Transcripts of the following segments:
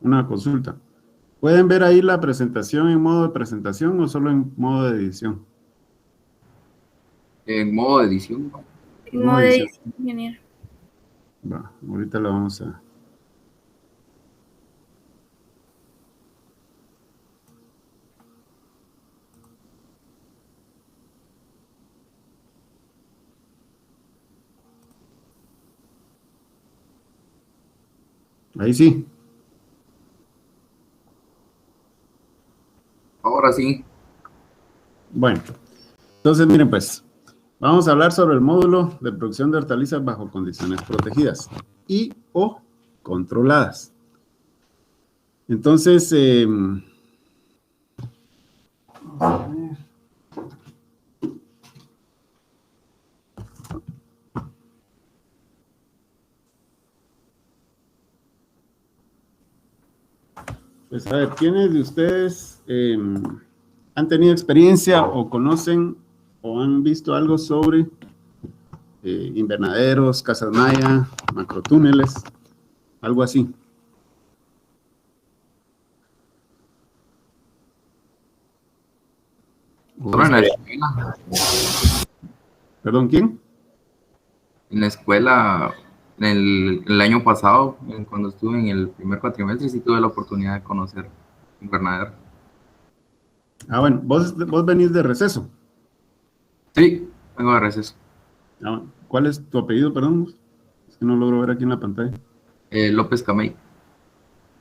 una consulta. ¿Pueden ver ahí la presentación en modo de presentación o solo en modo de edición? En modo de edición. En En modo modo de de edición. edición, ingeniero. Va, ahorita la vamos a... Ahí sí. Ahora sí. Bueno, entonces miren pues, vamos a hablar sobre el módulo de producción de hortalizas bajo condiciones protegidas y o controladas. Entonces, vamos a ver. Pues a ver, ¿quiénes de ustedes han tenido experiencia o conocen o han visto algo sobre invernaderos, casas maya, macrotúneles, algo así? Solo en la escuela. ¿Perdón, quién? En la escuela, el año pasado, cuando estuve en el primer cuatrimestre, sí tuve la oportunidad de conocer invernadero. Ah, bueno, vos venís de receso. Sí, vengo de receso. Ah, ¿cuál es tu apellido, perdón? Es que no logro ver aquí en la pantalla. López Camey.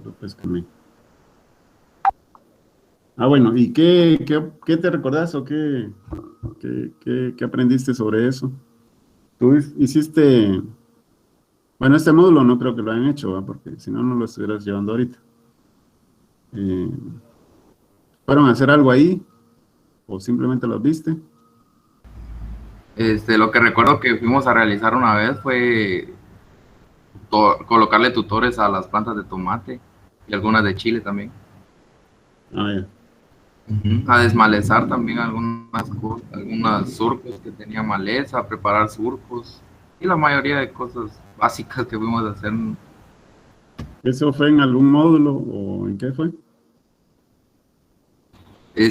López Camey. Ah, bueno, ¿y qué te recordás o qué aprendiste sobre eso? Tú hiciste, bueno, este módulo no creo que lo hayan hecho, ¿va? Porque si no, no lo estuvieras llevando ahorita. ¿Fueron a hacer algo ahí o simplemente los viste? Lo que recuerdo que fuimos a realizar una vez fue colocarle tutores a las plantas de tomate y algunas de chile también. Ah, ya. A desmalezar también algunas surcos que tenía maleza, a preparar surcos y la mayoría de cosas básicas que fuimos a hacer. ¿Eso fue en algún módulo o en qué fue?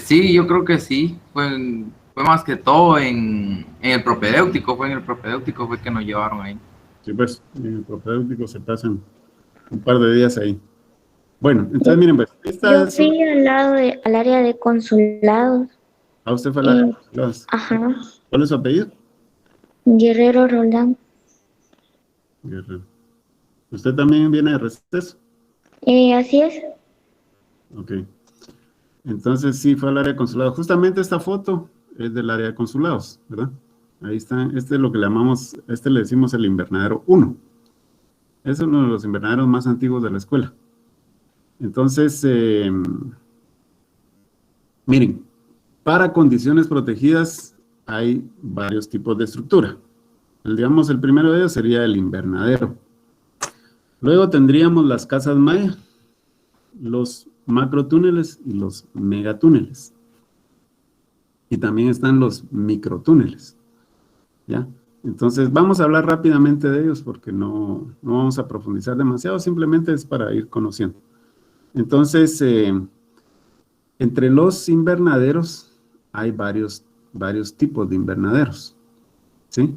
Sí, yo creo que sí, fue más que todo en el propedéutico, fue que nos llevaron ahí. Sí, pues, en el propedéutico se pasan un par de días ahí. Bueno, entonces miren, pues, Yo fui al área de consulados. ¿a usted fue la... Ajá, ¿Cuál es su apellido? Guerrero Roldán. Guerrero. ¿Usted también viene de receso? Así es. Ok. Entonces sí fue al área de consulados. Justamente esta foto es del área de consulados, ¿verdad? Ahí está. Este es lo que le llamamos, le decimos el invernadero 1. Es uno de los invernaderos más antiguos de la escuela. Entonces, miren, para condiciones protegidas hay varios tipos de estructura. Digamos, el primero de ellos sería el invernadero. Luego tendríamos las casas maya, los macrotúneles y los megatúneles. Y también están los microtúneles, ¿ya? Entonces, vamos a hablar rápidamente de ellos porque no vamos a profundizar demasiado, simplemente es para ir conociendo. Entonces, entre los invernaderos hay varios tipos de invernaderos, ¿sí?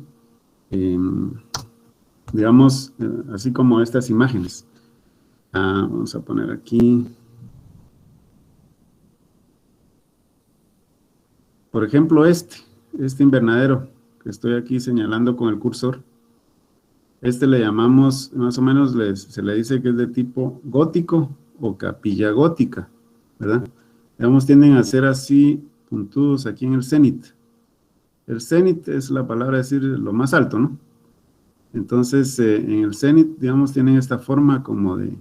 Digamos, así como estas imágenes. Vamos a poner aquí. Por ejemplo, este invernadero que estoy aquí señalando con el cursor, le llamamos, más o menos se le dice que es de tipo gótico o capilla gótica, ¿verdad? Digamos, tienden a ser así puntudos aquí en el cenit. El cenit es la palabra decir lo más alto, ¿no? Entonces, en el cenit, digamos, tienen esta forma como de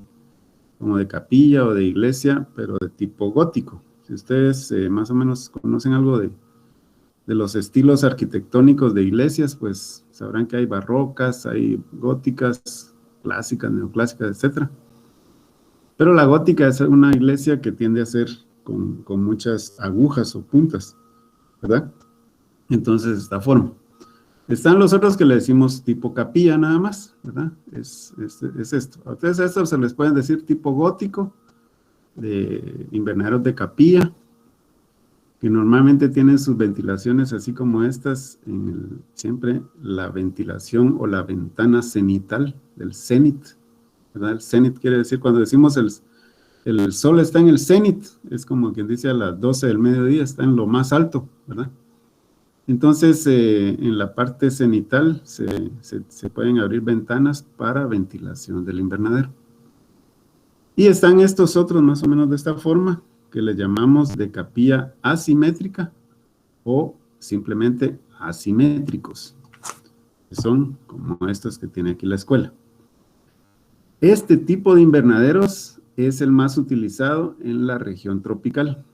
capilla o de iglesia, pero de tipo gótico. Si ustedes más o menos conocen algo de los estilos arquitectónicos de iglesias, pues sabrán que hay barrocas, hay góticas, clásicas, neoclásicas, etc. Pero la gótica es una iglesia que tiende a ser con muchas agujas o puntas, ¿verdad? Entonces, esta forma. Están los otros que le decimos tipo capilla nada más, ¿verdad? Es esto. A ustedes a estos se les pueden decir tipo gótico de invernaderos de capilla, que normalmente tienen sus ventilaciones así como estas, siempre la ventilación o la ventana cenital del cenit, ¿verdad? El cenit quiere decir, cuando decimos el sol está en el cenit, es como quien dice a las 12 del mediodía, está en lo más alto, ¿verdad? Entonces, en la parte cenital se pueden abrir ventanas para ventilación del invernadero. Y están estos otros más o menos de esta forma, que le llamamos de capilla asimétrica o simplemente asimétricos, que son como estos que tiene aquí la escuela. Este tipo de invernaderos es el más utilizado en la región tropical,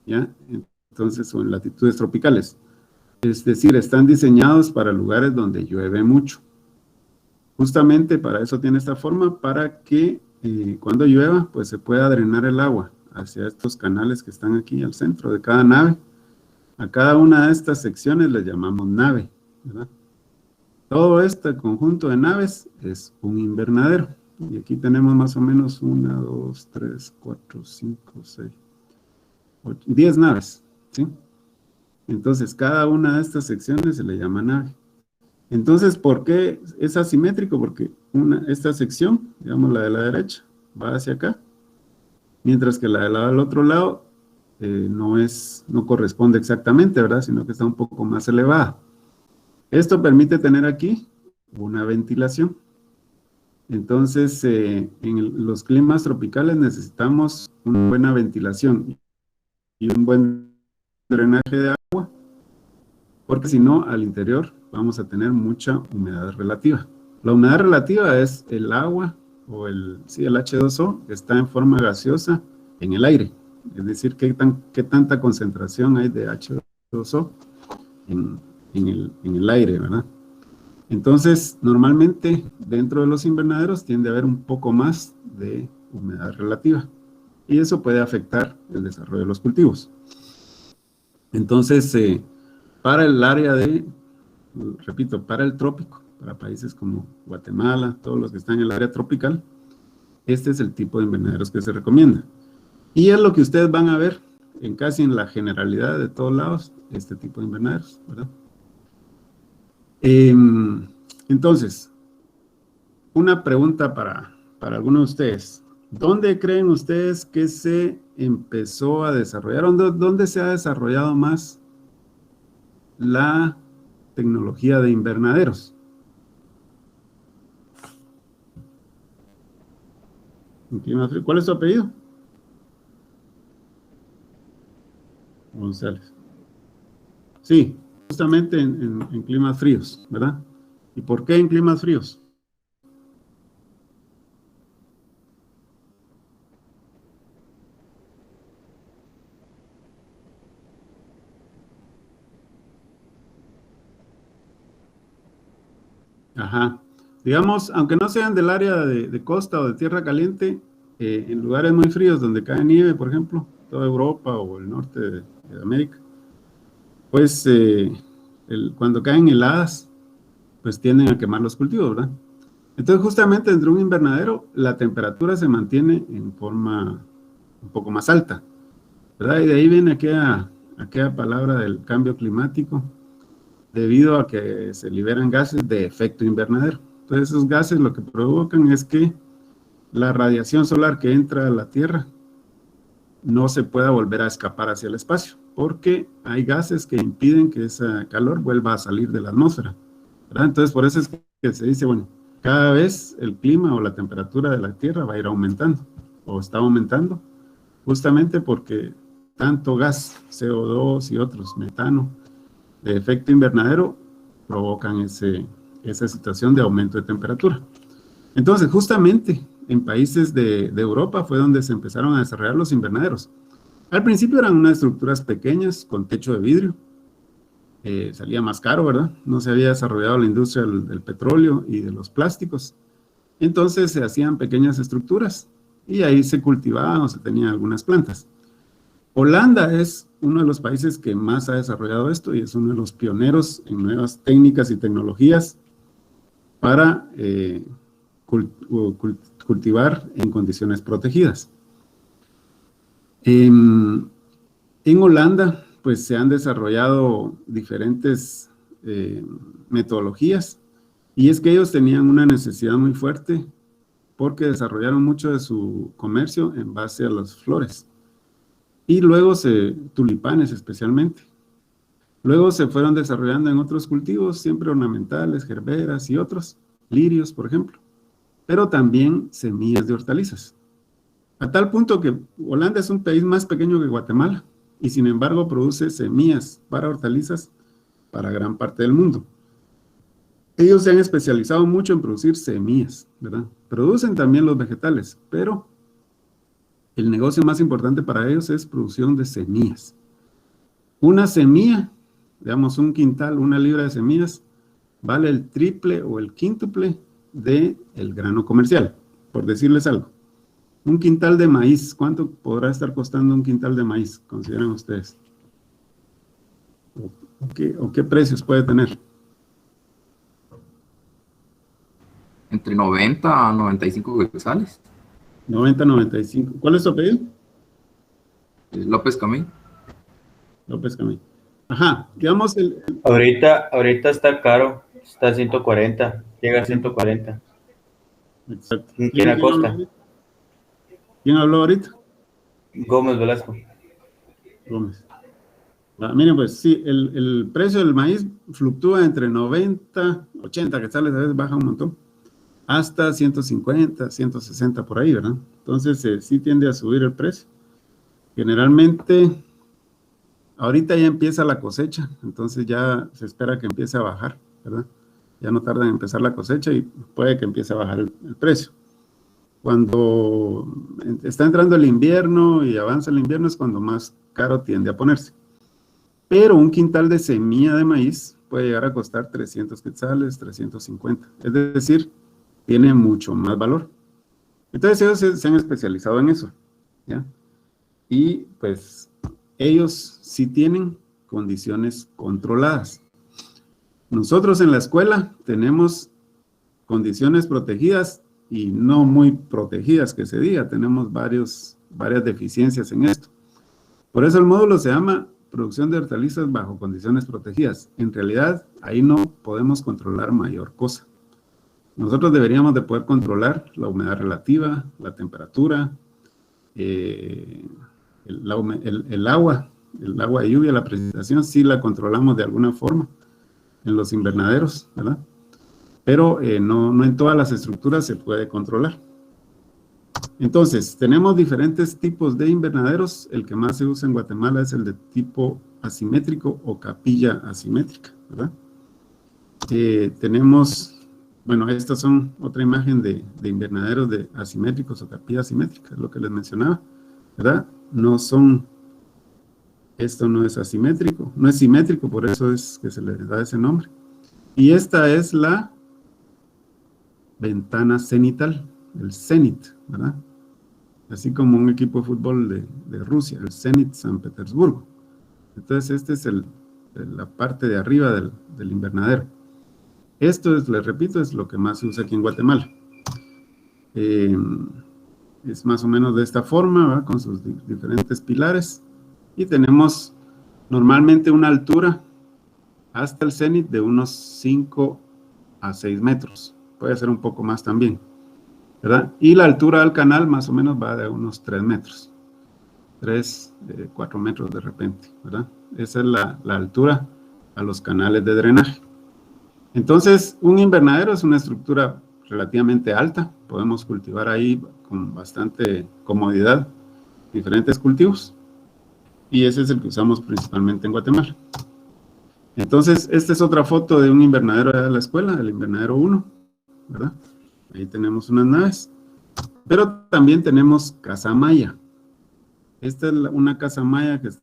¿ya? Entonces, o en latitudes tropicales. Es decir, están diseñados para lugares donde llueve mucho. Justamente para eso tiene esta forma, para que cuando llueva, pues se pueda drenar el agua hacia estos canales que están aquí al centro de cada nave. A cada una de estas secciones le llamamos nave, ¿verdad? Todo este conjunto de naves es un invernadero. Y aquí tenemos más o menos 1, 2, 3, 4, 5, 6, 8, 10 naves, ¿sí? Entonces, cada una de estas secciones se le llama nave. Entonces, ¿por qué es asimétrico? Porque esta sección, digamos la de la derecha, va hacia acá, mientras que la del otro lado no corresponde exactamente, ¿verdad? Sino que está un poco más elevada. Esto permite tener aquí una ventilación. Entonces, en los climas tropicales necesitamos una buena ventilación y un buen drenaje de agua, porque si no, al interior vamos a tener mucha humedad relativa. La humedad relativa es el agua, o el H2O, que está en forma gaseosa en el aire. Es decir, qué tanta concentración hay de H2O en el aire, ¿verdad? Entonces, normalmente, dentro de los invernaderos tiende a haber un poco más de humedad relativa. Y eso puede afectar el desarrollo de los cultivos. Entonces, para el área repito, para el trópico, para países como Guatemala, todos los que están en el área tropical, este es el tipo de invernaderos que se recomienda. Y es lo que ustedes van a ver casi en la generalidad de todos lados, este tipo de invernaderos, ¿verdad? Entonces, una pregunta para algunos de ustedes. ¿Dónde creen ustedes que se empezó a desarrollar? ¿Dónde se ha desarrollado más la tecnología de invernaderos? ¿En clima frío? ¿Cuál es su apellido? González. Sí, justamente en climas fríos, ¿verdad? ¿Y por qué en climas fríos? Ajá. Digamos, aunque no sean del área de costa o de tierra caliente, en lugares muy fríos donde cae nieve, por ejemplo, toda Europa o el norte de América, pues cuando caen heladas, pues tienden a quemar los cultivos, ¿verdad? Entonces, justamente dentro de un invernadero, la temperatura se mantiene en forma un poco más alta, ¿verdad? Y de ahí viene aquella palabra del cambio climático, debido a que se liberan gases de efecto invernadero. Entonces, esos gases lo que provocan es que la radiación solar que entra a la Tierra no se pueda volver a escapar hacia el espacio, porque hay gases que impiden que ese calor vuelva a salir de la atmósfera, ¿verdad? Entonces, por eso es que se dice, bueno, cada vez el clima o la temperatura de la Tierra va a ir aumentando, o está aumentando, justamente porque tanto gas, CO2 y otros, metano, de efecto invernadero, provocan esa situación de aumento de temperatura. Entonces, justamente en países de Europa fue donde se empezaron a desarrollar los invernaderos. Al principio eran unas estructuras pequeñas con techo de vidrio. Salía más caro, ¿verdad? No se había desarrollado la industria del petróleo y de los plásticos. Entonces se hacían pequeñas estructuras y ahí se cultivaban o se tenían algunas plantas. Holanda es uno de los países que más ha desarrollado esto y es uno de los pioneros en nuevas técnicas y tecnologías para cultivar en condiciones protegidas. En Holanda, pues se han desarrollado diferentes metodologías, y es que ellos tenían una necesidad muy fuerte porque desarrollaron mucho de su comercio en base a las flores. Y luego tulipanes especialmente. Luego se fueron desarrollando en otros cultivos, siempre ornamentales, gerberas y otros, lirios, por ejemplo, pero también semillas de hortalizas. A tal punto que Holanda es un país más pequeño que Guatemala y sin embargo produce semillas para hortalizas para gran parte del mundo. Ellos se han especializado mucho en producir semillas, ¿verdad? Producen también los vegetales, pero el negocio más importante para ellos es producción de semillas. Una semilla, digamos un quintal, una libra de semillas, vale el triple o el quíntuple del grano comercial, por decirles algo. Un quintal de maíz, ¿cuánto podrá estar costando un quintal de maíz? Consideran ustedes. ¿O qué precios puede tener? Entre 90 a 95 quetzales. 90, 95. ¿Cuál es tu apellido? López Camín. López Camín. Ajá, digamos Ahorita está caro, está a 140, llega a 140. Exacto. ¿Quién Acosta? ¿Quién habló ahorita? Gómez Velasco. Gómez. Miren, pues sí, el precio del maíz fluctúa entre 90, 80 quetzales, a veces baja un montón, hasta 150, 160 por ahí, ¿verdad? Entonces sí tiende a subir el precio. Generalmente, ahorita ya empieza la cosecha, entonces ya se espera que empiece a bajar, ¿verdad? Ya no tarda en empezar la cosecha y puede que empiece a bajar el precio. Cuando está entrando el invierno y avanza el invierno es cuando más caro tiende a ponerse. Pero un quintal de semilla de maíz puede llegar a costar 300 quetzales, 350. Es decir, tiene mucho más valor. Entonces ellos se han especializado en eso, ¿ya? Y pues ellos sí tienen condiciones controladas. Nosotros en la escuela tenemos condiciones protegidas y no muy protegidas, que se diga. Tenemos varias deficiencias en esto. Por eso el módulo se llama producción de hortalizas bajo condiciones protegidas. En realidad, ahí no podemos controlar mayor cosa. Nosotros deberíamos de poder controlar la humedad relativa, la temperatura, el agua de lluvia, la precipitación, sí la controlamos de alguna forma en los invernaderos, ¿verdad? Pero no en todas las estructuras se puede controlar. Entonces, tenemos diferentes tipos de invernaderos. El que más se usa en Guatemala es el de tipo asimétrico o capilla asimétrica, ¿verdad? Tenemos, bueno, estas son otra imagen de invernaderos de asimétricos o capilla asimétrica, es lo que les mencionaba, ¿verdad? Esto no es asimétrico, no es simétrico, por eso es que se le da ese nombre. Y esta es la ventana cenital, el Zenit, ¿verdad? Así como un equipo de fútbol de Rusia, el Zenit San Petersburgo. Entonces, esta es la parte de arriba del invernadero. Esto es, les repito, es lo que más se usa aquí en Guatemala. Es más o menos de esta forma, ¿verdad? Con sus diferentes pilares. Y tenemos normalmente una altura hasta el cenit de unos 5 a 6 metros. Puede ser un poco más también, ¿verdad? Y la altura del canal más o menos va de unos 3 metros. 4 metros de repente, ¿verdad? Esa es la altura a los canales de drenaje. Entonces, un invernadero es una estructura relativamente alta. Podemos cultivar ahí con bastante comodidad diferentes cultivos. Y ese es el que usamos principalmente en Guatemala. Entonces, esta es otra foto de un invernadero de la escuela, el invernadero 1, ¿verdad? Ahí tenemos unas naves. Pero también tenemos casa maya. Esta es una casa maya que está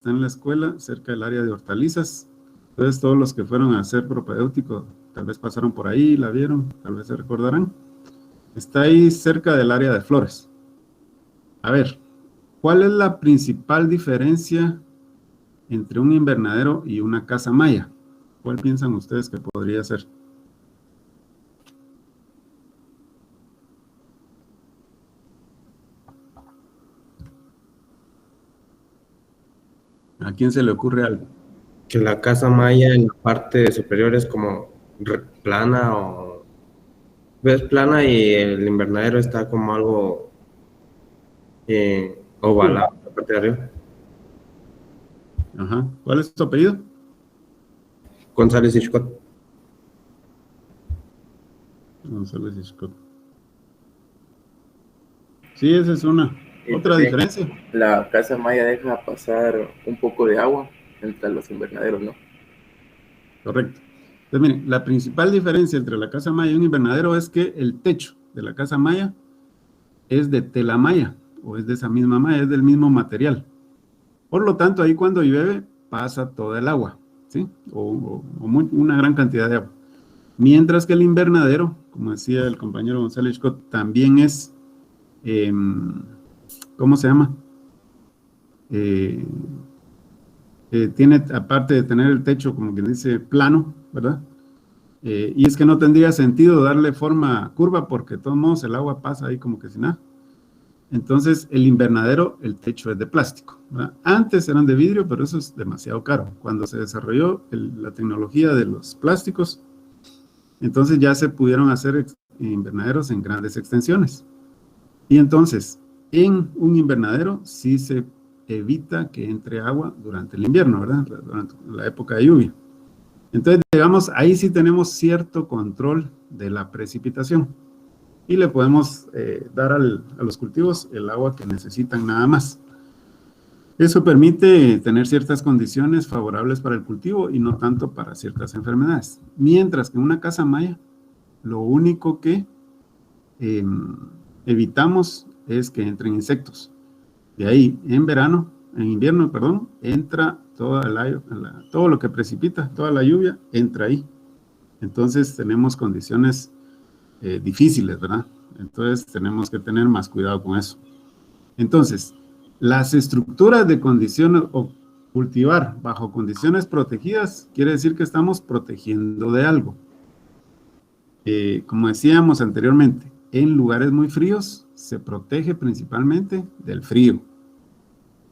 en la escuela, cerca del área de hortalizas. Entonces, todos los que fueron a hacer propedéutico, tal vez pasaron por ahí, la vieron, tal vez se recordarán. Está ahí cerca del área de flores. A ver, ¿cuál es la principal diferencia entre un invernadero y una casa maya? ¿Cuál piensan ustedes que podría ser? ¿A quién se le ocurre algo? Que la casa maya en la parte superior es como plana o... ¿Ves? Plana y el invernadero está como algo ovalado, la parte de arriba. Ajá. ¿Cuál es tu apellido? González Iscot. González Iscot. Sí, esa es una. Y Otra también diferencia. la casa maya deja pasar un poco de agua entre los invernaderos, ¿no? Correcto. Entonces, miren, la principal diferencia entre la casa maya y un invernadero es que el techo de la casa maya es de tela maya, o es de esa misma maya, es del mismo material. Por lo tanto, ahí cuando llueve pasa toda el agua, ¿sí? Una gran cantidad de agua. Mientras que el invernadero, como decía el compañero González Scott, también es, ¿cómo se llama? Tiene, aparte de tener el techo, como que dice, plano, ¿verdad? Y es que no tendría sentido darle forma curva, porque de todos modos el agua pasa ahí como que sin nada. Entonces, el invernadero, el techo es de plástico, ¿verdad? Antes eran de vidrio, pero eso es demasiado caro. Cuando se desarrolló la tecnología de los plásticos, entonces ya se pudieron hacer invernaderos en grandes extensiones. Y entonces, en un invernadero sí se evita que entre agua durante el invierno, ¿verdad? Durante la época de lluvia. Entonces, digamos, ahí sí tenemos cierto control de la precipitación. Y le podemos dar a los cultivos el agua que necesitan nada más. Eso permite tener ciertas condiciones favorables para el cultivo y no tanto para ciertas enfermedades. Mientras que en una casa maya, lo único que evitamos es que entren insectos. De ahí, en invierno, perdón, entra todo lo que precipita, toda la lluvia, entra ahí. Entonces tenemos condiciones difíciles, ¿verdad? Entonces tenemos que tener más cuidado con eso. Entonces, las estructuras de condiciones o cultivar bajo condiciones protegidas quiere decir que estamos protegiendo de algo. Como decíamos anteriormente, en lugares muy fríos se protege principalmente del frío.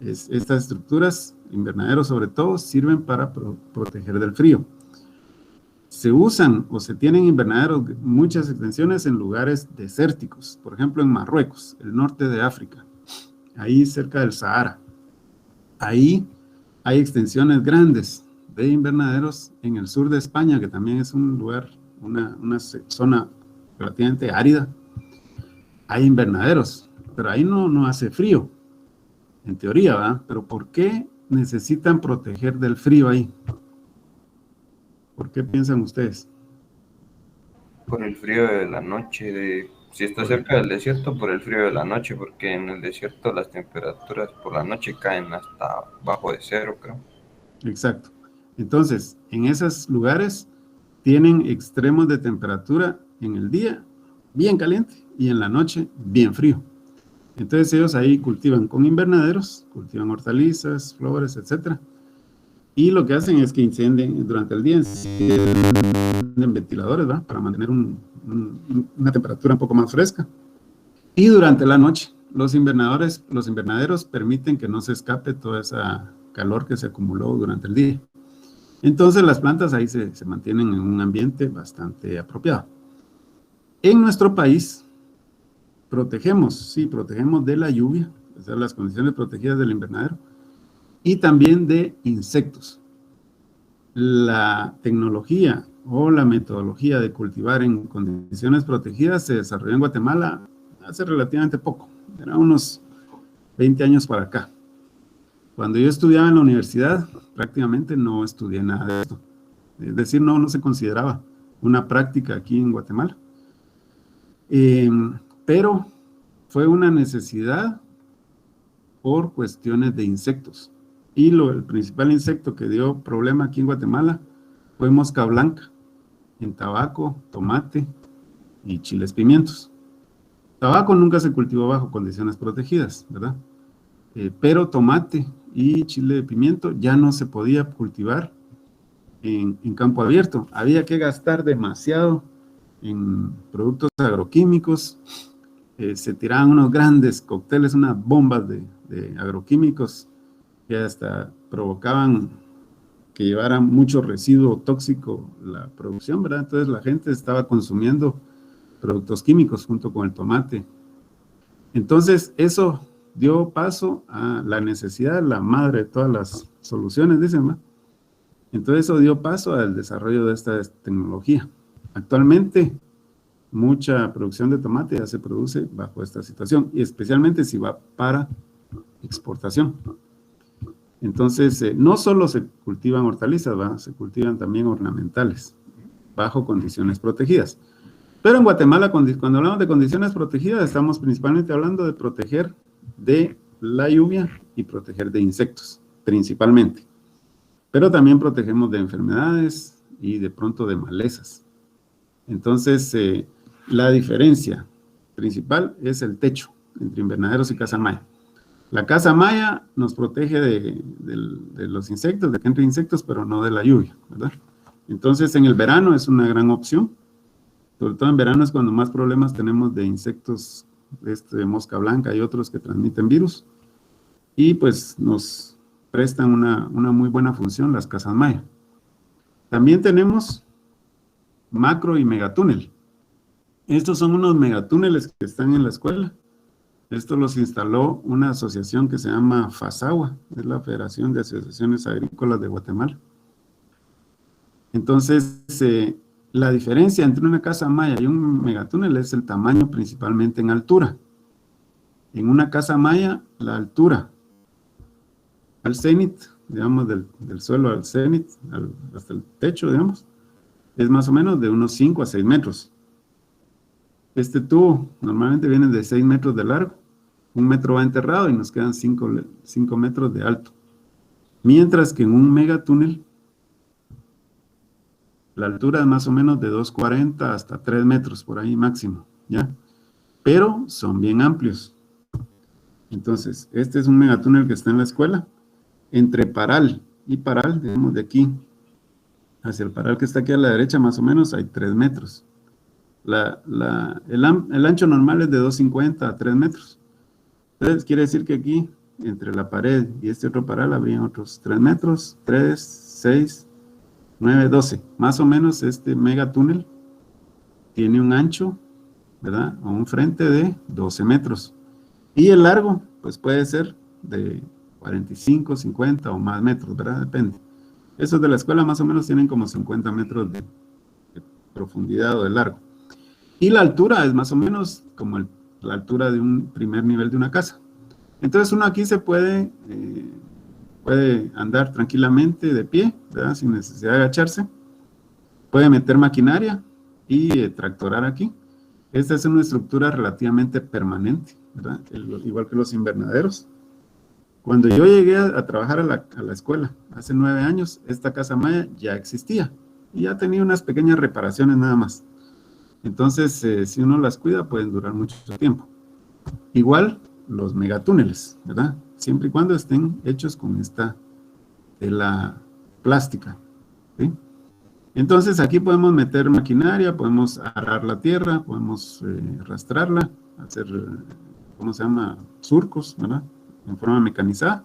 Estas estructuras, invernaderos sobre todo, sirven para proteger del frío. Se usan o se tienen invernaderos, muchas extensiones en lugares desérticos, por ejemplo en Marruecos, el norte de África, ahí cerca del Sahara. Ahí hay extensiones grandes de invernaderos en el sur de España, que también es un lugar, una zona relativamente árida. Hay invernaderos, pero ahí no hace frío, en teoría, ¿verdad? Pero ¿por qué necesitan proteger del frío ahí? ¿Por qué piensan ustedes? Por el frío de la noche, si está cerca del desierto, por el frío de la noche, porque en el desierto las temperaturas por la noche caen hasta bajo de cero, creo. Exacto. Entonces, en esos lugares tienen extremos de temperatura en el día bien caliente y en la noche bien frío. Entonces ellos ahí cultivan con invernaderos, cultivan hortalizas, flores, etcétera. Y lo que hacen es que incendien durante el día, encienden ventiladores, ¿verdad? Para mantener una temperatura un poco más fresca. Y durante la noche, los invernaderos permiten que no se escape toda esa calor que se acumuló durante el día. Entonces las plantas ahí se mantienen en un ambiente bastante apropiado. En nuestro país, protegemos de la lluvia, o sea, las condiciones protegidas del invernadero, y también de insectos. La tecnología o la metodología de cultivar en condiciones protegidas se desarrolló en Guatemala hace relativamente poco, era unos 20 años para acá. Cuando yo estudiaba en la universidad, prácticamente no estudié nada de esto. Es decir, no se consideraba una práctica aquí en Guatemala. Pero fue una necesidad por cuestiones de insectos. Y el principal insecto que dio problema aquí en Guatemala fue mosca blanca, en tabaco, tomate y chiles pimientos. Tabaco nunca se cultivó bajo condiciones protegidas, ¿verdad? Pero tomate y chile de pimiento ya no se podía cultivar en campo abierto. Había que gastar demasiado en productos agroquímicos. Se tiraban unos grandes cócteles, unas bombas de agroquímicos que hasta provocaban que llevara mucho residuo tóxico la producción, ¿verdad? Entonces la gente estaba consumiendo productos químicos junto con el tomate. Entonces eso dio paso a la necesidad, la madre de todas las soluciones, dicen, ¿verdad? Entonces eso dio paso al desarrollo de esta tecnología. Actualmente mucha producción de tomate ya se produce bajo esta situación, y especialmente si va para exportación. Entonces, no solo se cultivan hortalizas, ¿va? Se cultivan también ornamentales, bajo condiciones protegidas. Pero en Guatemala, cuando hablamos de condiciones protegidas, estamos principalmente hablando de proteger de la lluvia y proteger de insectos, principalmente. Pero también protegemos de enfermedades y de pronto de malezas. Entonces, la diferencia principal es el techo entre invernaderos y casa maya. La casa maya nos protege de los insectos, de que entren insectos, pero no de la lluvia, ¿verdad? Entonces, en el verano es una gran opción. Sobre todo en verano es cuando más problemas tenemos de insectos, de mosca blanca y otros que transmiten virus. Y pues nos prestan una muy buena función las casas maya. También tenemos macro y megatúnel. Estos son unos megatúneles que están en la escuela. Esto los instaló una asociación que se llama FASAGUA, es la Federación de Asociaciones Agrícolas de Guatemala. Entonces, la diferencia entre una casa maya y un megatúnel es el tamaño, principalmente en altura. En una casa maya, la altura al cenit, digamos, del suelo al cenit, hasta el techo, digamos, es más o menos de unos 5 a 6 metros. Este tubo normalmente viene de 6 metros de largo, 1 metro va enterrado y nos quedan 5 metros de alto. Mientras que en un megatúnel, la altura es más o menos de 2,40 hasta 3 metros, por ahí máximo, ¿ya? Pero son bien amplios. Entonces, este es un megatúnel que está en la escuela. Entre paral y paral, digamos de aquí, hacia el paral que está aquí a la derecha, más o menos, hay 3 metros. El ancho normal es de 2,50 a 3 metros. Entonces, quiere decir que aquí, entre la pared y este otro paral, habrían otros 3 metros, 3, 6, 9, 12. Más o menos este megatúnel tiene un ancho, ¿verdad? O un frente de 12 metros. Y el largo, pues puede ser de 45, 50 o más metros, ¿verdad? Depende. Esos de la escuela más o menos tienen como 50 metros de profundidad o de largo. Y la altura es más o menos como la altura de un primer nivel de una casa. Entonces uno aquí se puede andar tranquilamente de pie, ¿verdad? Sin necesidad de agacharse. Puede meter maquinaria y tractorar aquí. Esta es una estructura relativamente permanente, ¿verdad? Igual que los invernaderos. Cuando yo llegué a trabajar a la escuela, hace 9 años, esta casa maya ya existía. Y ya tenía unas pequeñas reparaciones nada más. Entonces, si uno las cuida, pueden durar mucho tiempo. Igual los megatúneles, ¿verdad? Siempre y cuando estén hechos con esta tela plástica, ¿sí? Entonces, aquí podemos meter maquinaria, podemos arar la tierra, podemos arrastrarla, hacer, ¿cómo se llama? Surcos, ¿verdad? En forma mecanizada.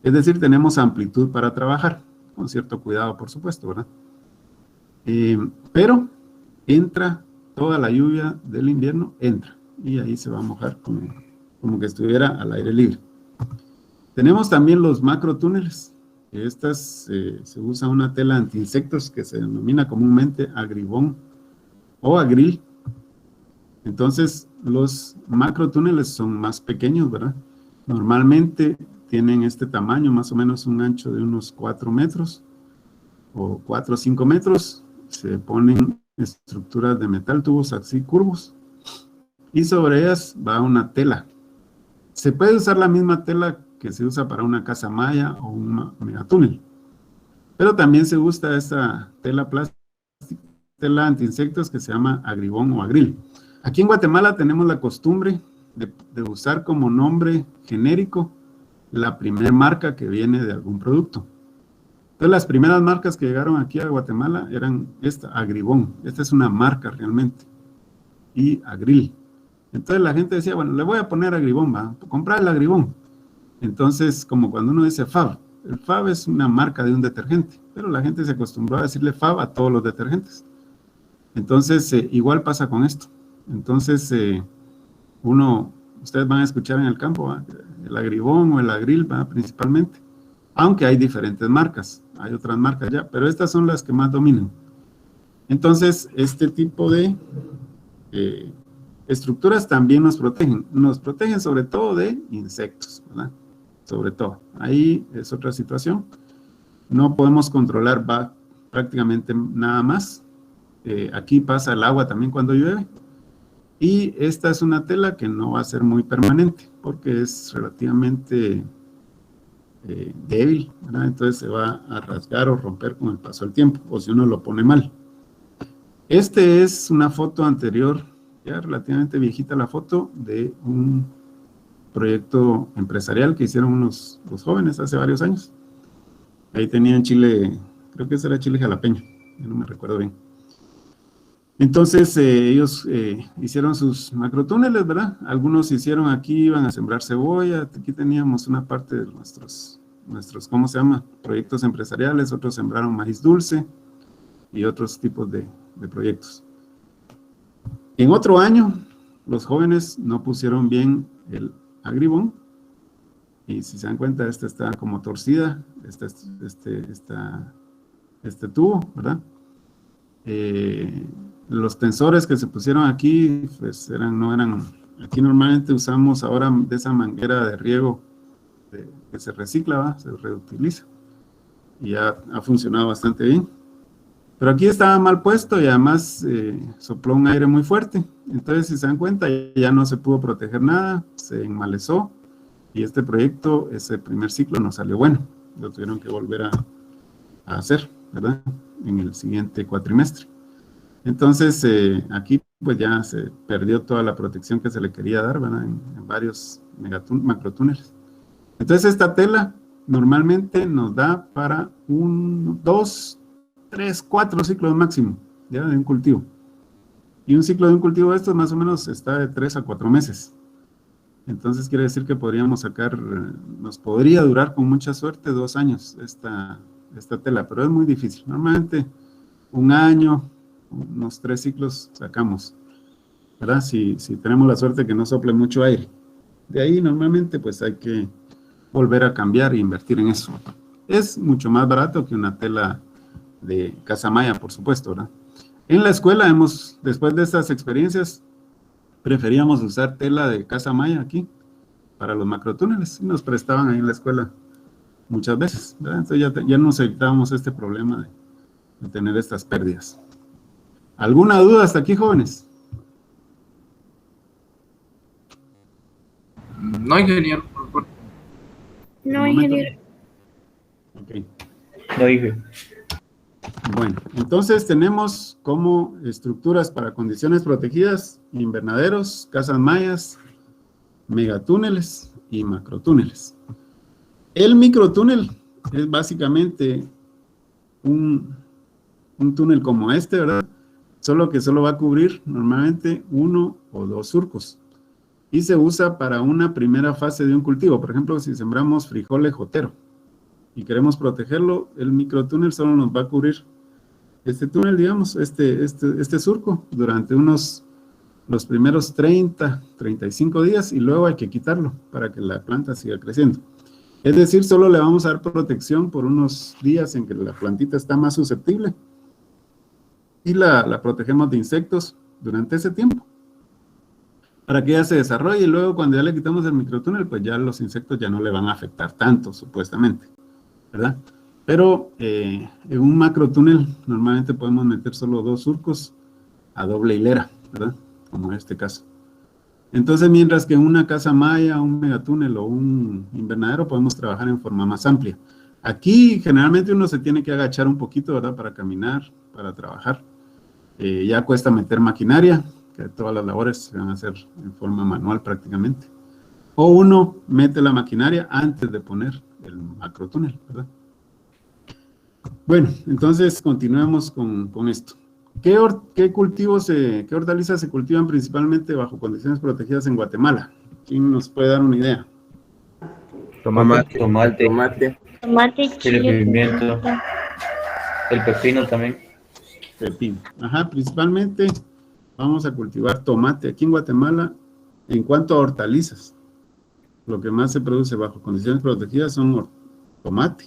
Es decir, tenemos amplitud para trabajar, con cierto cuidado, por supuesto, ¿verdad? Pero entra toda la lluvia del invierno, entra, y ahí se va a mojar como que estuviera al aire libre. Tenemos también los macrotúneles. Estas se usa una tela anti-insectos que se denomina comúnmente agribón o agril. Entonces, los macrotúneles son más pequeños, ¿verdad? Normalmente tienen este tamaño, más o menos un ancho de unos 4 metros o 4 o 5 metros. Se ponen estructuras de metal, tubos así curvos, y sobre ellas va una tela. Se puede usar la misma tela que se usa para una casa maya o un megatúnel, pero también se usa esa tela plástica, tela anti-insectos que se llama agribón o agril. Aquí en Guatemala tenemos la costumbre de usar como nombre genérico la primera marca que viene de algún producto. Entonces, las primeras marcas que llegaron aquí a Guatemala eran esta, Agribón. Esta es una marca realmente. Y Agril. Entonces la gente decía, bueno, le voy a poner Agribón, va, comprar el Agribón. Entonces, como cuando uno dice FAB, el FAB es una marca de un detergente, pero la gente se acostumbró a decirle FAB a todos los detergentes. Entonces, igual pasa con esto. Entonces, ustedes van a escuchar en el campo, ¿va? El Agribón o el Agril, ¿va? Principalmente, aunque hay diferentes marcas, hay otras marcas ya, pero estas son las que más dominan. Entonces, este tipo de estructuras también nos protegen sobre todo de insectos, ¿verdad? Sobre todo, ahí es otra situación, no podemos controlar prácticamente nada más. Aquí pasa el agua también cuando llueve, y esta es una tela que no va a ser muy permanente, porque es relativamente débil, ¿verdad? Entonces se va a rasgar o romper con el paso del tiempo, o si uno lo pone mal. Este es una foto anterior, ya relativamente viejita la foto, de un proyecto empresarial que hicieron los jóvenes hace varios años. Ahí tenían chile, creo que ese era chile jalapeño, ya no me recuerdo bien. Entonces ellos hicieron sus macrotúneles, ¿verdad? Algunos hicieron aquí, iban a sembrar cebolla, aquí teníamos una parte de nuestros ¿cómo se llama? Proyectos empresariales, otros sembraron maíz dulce y otros tipos de proyectos. En otro año, los jóvenes no pusieron bien el Agribón, y si se dan cuenta, esta está como torcida, este tubo, ¿verdad? Los tensores que se pusieron aquí, pues no eran, aquí normalmente usamos ahora de esa manguera de riego que se recicla, ¿va? Se reutiliza, y ya ha funcionado bastante bien. Pero aquí estaba mal puesto y además sopló un aire muy fuerte. Entonces, si se dan cuenta, ya no se pudo proteger nada, se enmalezó, y este proyecto, ese primer ciclo, no salió bueno. Lo tuvieron que volver a hacer, ¿verdad? En el siguiente cuatrimestre. Entonces, aquí pues ya se perdió toda la protección que se le quería dar, ¿verdad? En varios macrotúneles. Entonces, esta tela normalmente nos da para 1, 2, 3, 4 ciclos máximo, ya, de un cultivo. Y un ciclo de un cultivo de estos más o menos está de 3 a 4 meses. Entonces quiere decir que podríamos nos podría durar con mucha suerte 2 años esta tela, pero es muy difícil. Normalmente 1 año, unos 3 ciclos sacamos, ¿verdad? Si tenemos la suerte que no sople mucho aire. De ahí normalmente pues hay que volver a cambiar e invertir en eso. Es mucho más barato que una tela de Casamaya, por supuesto, ¿verdad? En la escuela después de estas experiencias, preferíamos usar tela de Casamaya aquí para los macrotúneles, y nos prestaban ahí en la escuela muchas veces, ¿verdad? Entonces ya nos evitábamos este problema de tener estas pérdidas. ¿Alguna duda hasta aquí, jóvenes? No, ingeniero, por favor. No, ingeniero. Ok. No dije. Bueno, entonces tenemos como estructuras para condiciones protegidas: invernaderos, casas mayas, megatúneles y macrotúneles. El microtúnel es básicamente un túnel como este, ¿verdad? Solo que solo va a cubrir normalmente 1 o 2 surcos, y se usa para una primera fase de un cultivo. Por ejemplo, si sembramos frijol ejotero y queremos protegerlo, el microtúnel solo nos va a cubrir este túnel, digamos, este surco durante los primeros 30, 35 días, y luego hay que quitarlo para que la planta siga creciendo. Es decir, solo le vamos a dar protección por unos días en que la plantita está más susceptible, y la protegemos de insectos durante ese tiempo, para que ella se desarrolle, y luego cuando ya le quitamos el microtúnel, pues ya los insectos ya no le van a afectar tanto, supuestamente, ¿verdad? Pero en un macrotúnel normalmente podemos meter solo 2 surcos a doble hilera, ¿verdad? Como en este caso. Entonces, mientras que en una casa maya, un megatúnel o un invernadero podemos trabajar en forma más amplia. Aquí generalmente uno se tiene que agachar un poquito, ¿verdad? Para caminar, para trabajar. Ya cuesta meter maquinaria, que todas las labores se van a hacer en forma manual prácticamente. O uno mete la maquinaria antes de poner el macrotúnel, ¿verdad? Bueno, entonces continuemos con esto. ¿Qué cultivos, qué hortalizas se cultivan principalmente bajo condiciones protegidas en Guatemala? ¿Quién nos puede dar una idea? Tomate. Tomate, tomate, Tomate, chile, chile, pimiento, el pepino también. Pepino. Ajá, principalmente vamos a cultivar tomate aquí en Guatemala. En cuanto a hortalizas, lo que más se produce bajo condiciones protegidas son tomate,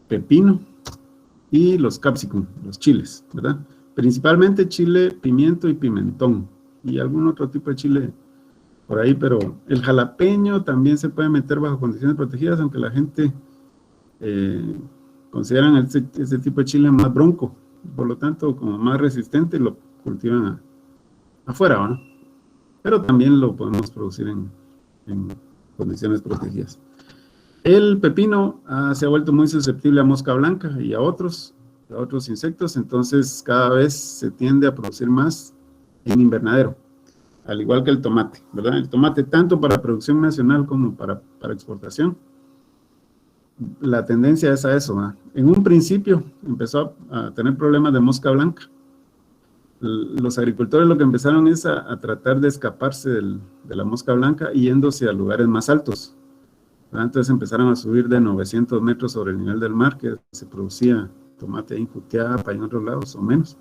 pepino y los capsicum, los chiles, ¿verdad? Principalmente chile, pimiento y pimentón, y algún otro tipo de chile por ahí, pero el jalapeño también se puede meter bajo condiciones protegidas, aunque la gente consideran ese tipo de chile más bronco, por lo tanto, como más resistente, lo cultivan afuera, ¿verdad? Pero también lo podemos producir en condiciones protegidas. El pepino se ha vuelto muy susceptible a mosca blanca y a otros insectos, entonces cada vez se tiende a producir más en invernadero, al igual que el tomate, ¿verdad? El tomate tanto para producción nacional como para exportación. La tendencia es a eso, ¿verdad? En un principio empezó a tener problemas de mosca blanca. Los agricultores lo que empezaron es a tratar de escaparse de la mosca blanca yéndose a lugares más altos. Entonces empezaron a subir de 900 metros sobre el nivel del mar, que se producía tomate en Jutiapa y en otros lados o menos.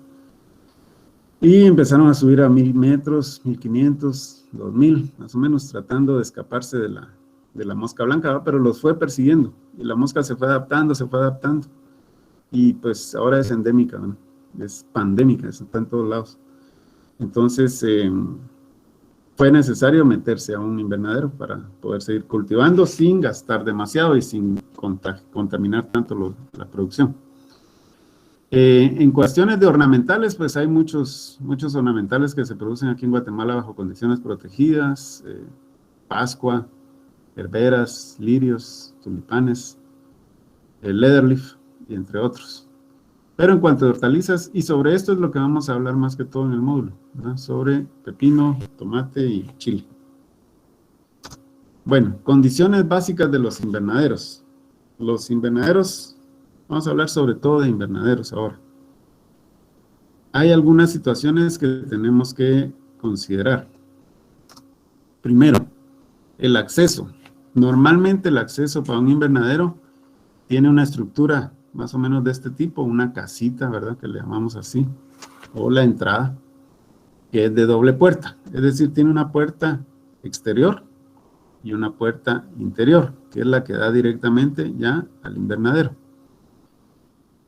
Y empezaron a subir a 1000 metros, 1500, 2000, más o menos, tratando de escaparse de la mosca blanca, ¿verdad? Pero los fue persiguiendo y la mosca se fue adaptando. Y pues ahora es endémica, ¿no? Es pandémica, está en todos lados. Entonces, fue necesario meterse a un invernadero para poder seguir cultivando sin gastar demasiado y sin contaminar tanto la producción. En cuestiones de ornamentales, pues hay muchos ornamentales que se producen aquí en Guatemala bajo condiciones protegidas, pascua, herberas, lirios, tulipanes, el leatherleaf, y entre otros. Pero en cuanto a hortalizas, y sobre esto es lo que vamos a hablar más que todo en el módulo, ¿verdad? Sobre pepino, tomate y chile. Bueno, condiciones básicas de los invernaderos. Los invernaderos, vamos a hablar sobre todo de invernaderos ahora. Hay algunas situaciones que tenemos que considerar. Primero, el acceso. Normalmente el acceso para un invernadero tiene una estructura más o menos de este tipo, una casita, ¿verdad? Que le llamamos así, o la entrada, que es de doble puerta, es decir, tiene una puerta exterior y una puerta interior, que es la que da directamente ya al invernadero.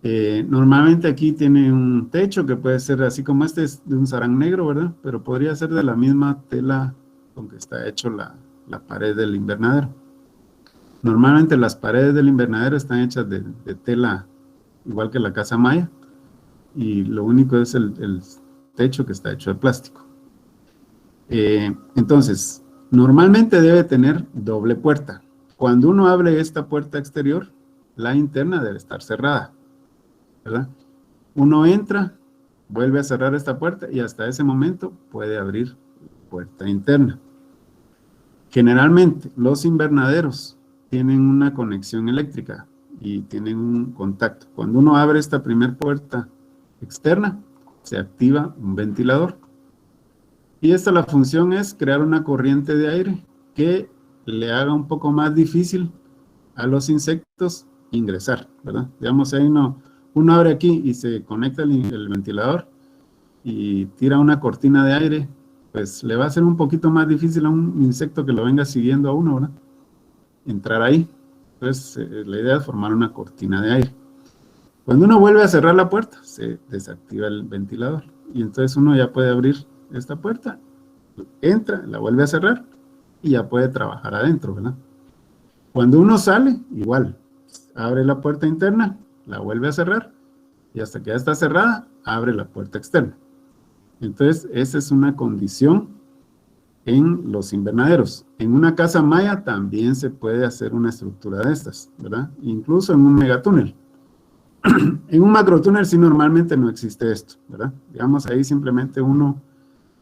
Normalmente aquí tiene un techo que puede ser así como este, es de un sarán negro, ¿verdad? Pero podría ser de la misma tela con que está hecho la pared del invernadero. Normalmente las paredes del invernadero están hechas de tela, igual que la casa maya, y lo único es el techo que está hecho de plástico. Entonces, normalmente debe tener doble puerta. Cuando uno abre esta puerta exterior, la interna debe estar cerrada, ¿verdad? Uno entra, vuelve a cerrar esta puerta y hasta ese momento puede abrir la puerta interna. Generalmente, los invernaderos tienen una conexión eléctrica y tienen un contacto. Cuando uno abre esta primera puerta externa, se activa un ventilador. Y la función es crear una corriente de aire que le haga un poco más difícil a los insectos ingresar, ¿verdad? Digamos, ahí uno abre aquí y se conecta el ventilador y tira una cortina de aire, pues le va a ser un poquito más difícil a un insecto que lo venga siguiendo a uno, ¿verdad? Entrar ahí. Entonces, la idea es formar una cortina de aire. Cuando uno vuelve a cerrar la puerta, se desactiva el ventilador. Y entonces uno ya puede abrir esta puerta, entra, la vuelve a cerrar y ya puede trabajar adentro, ¿verdad? Cuando uno sale, igual, abre la puerta interna, la vuelve a cerrar y hasta que ya está cerrada, abre la puerta externa. Entonces, esa es una condición en los invernaderos. En una casa maya también se puede hacer una estructura de estas, ¿verdad? Incluso en un megatúnel. En un macrotúnel sí normalmente no existe esto, ¿verdad? Digamos, ahí simplemente uno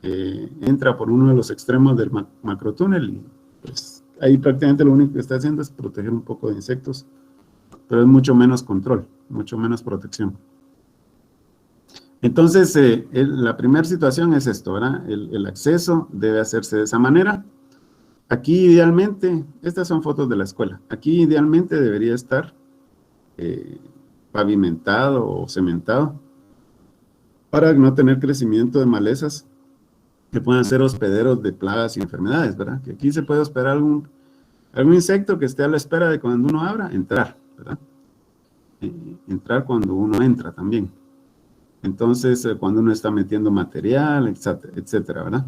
entra por uno de los extremos del macrotúnel y pues ahí prácticamente lo único que está haciendo es proteger un poco de insectos, pero es mucho menos control, mucho menos protección. Entonces, la primera situación es esto, ¿verdad? El acceso debe hacerse de esa manera. Aquí idealmente, estas son fotos de la escuela, aquí idealmente debería estar pavimentado o cementado para no tener crecimiento de malezas que puedan ser hospederos de plagas y enfermedades, ¿verdad? Que aquí se puede hospedar algún insecto que esté a la espera de cuando uno abra, entrar, ¿verdad? Entrar cuando uno entra también. Entonces, cuando uno está metiendo material, etcétera, ¿verdad?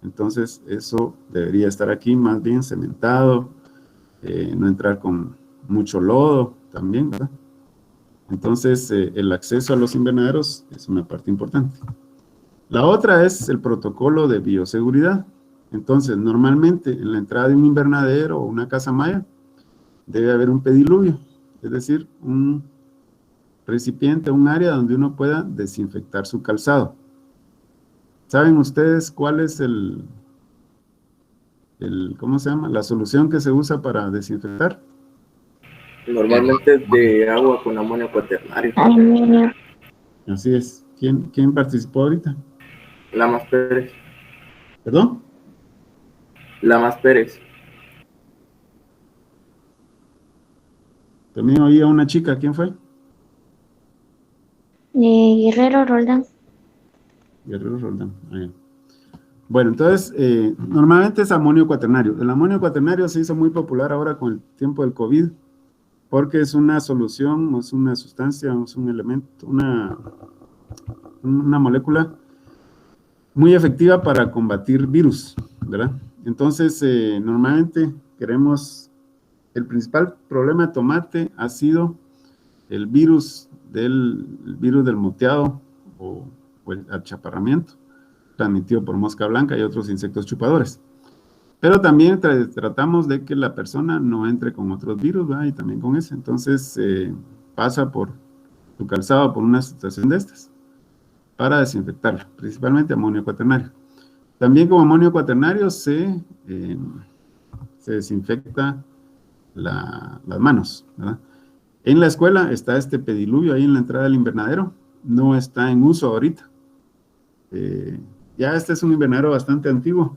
Entonces, eso debería estar aquí más bien cementado, no entrar con mucho lodo también, ¿verdad? Entonces, el acceso a los invernaderos es una parte importante. La otra es el protocolo de bioseguridad. Entonces, normalmente en la entrada de un invernadero o una casa maya debe haber un pediluvio, es decir, un recipiente, un área donde uno pueda desinfectar su calzado. ¿Saben ustedes cuál es ¿cómo se llama? La solución que se usa para desinfectar? Normalmente es de agua con amonio cuaternario. Aluminio. Así es. ¿Quién participó ahorita? Lamas Pérez. ¿Perdón? Lamas Pérez. También oí a una chica. ¿Quién fue? Guerrero Roldán. Guerrero Roldán. Bueno, entonces, normalmente es amonio cuaternario. El amonio cuaternario se hizo muy popular ahora con el tiempo del COVID, porque es una solución, es una sustancia, es un elemento, una molécula muy efectiva para combatir virus, ¿verdad? Entonces, normalmente queremos, el principal problema de tomate ha sido el virus del moteado o el achaparramiento, transmitido por mosca blanca y otros insectos chupadores. Pero también tratamos de que la persona no entre con otros virus, ¿verdad? Y también con ese. Entonces, pasa por su calzado por una situación de estas para desinfectarlo, principalmente amonio cuaternario. También con amonio cuaternario se desinfecta las manos, ¿verdad? En la escuela está este pediluvio ahí en la entrada del invernadero, no está en uso ahorita. Ya este es un invernadero bastante antiguo.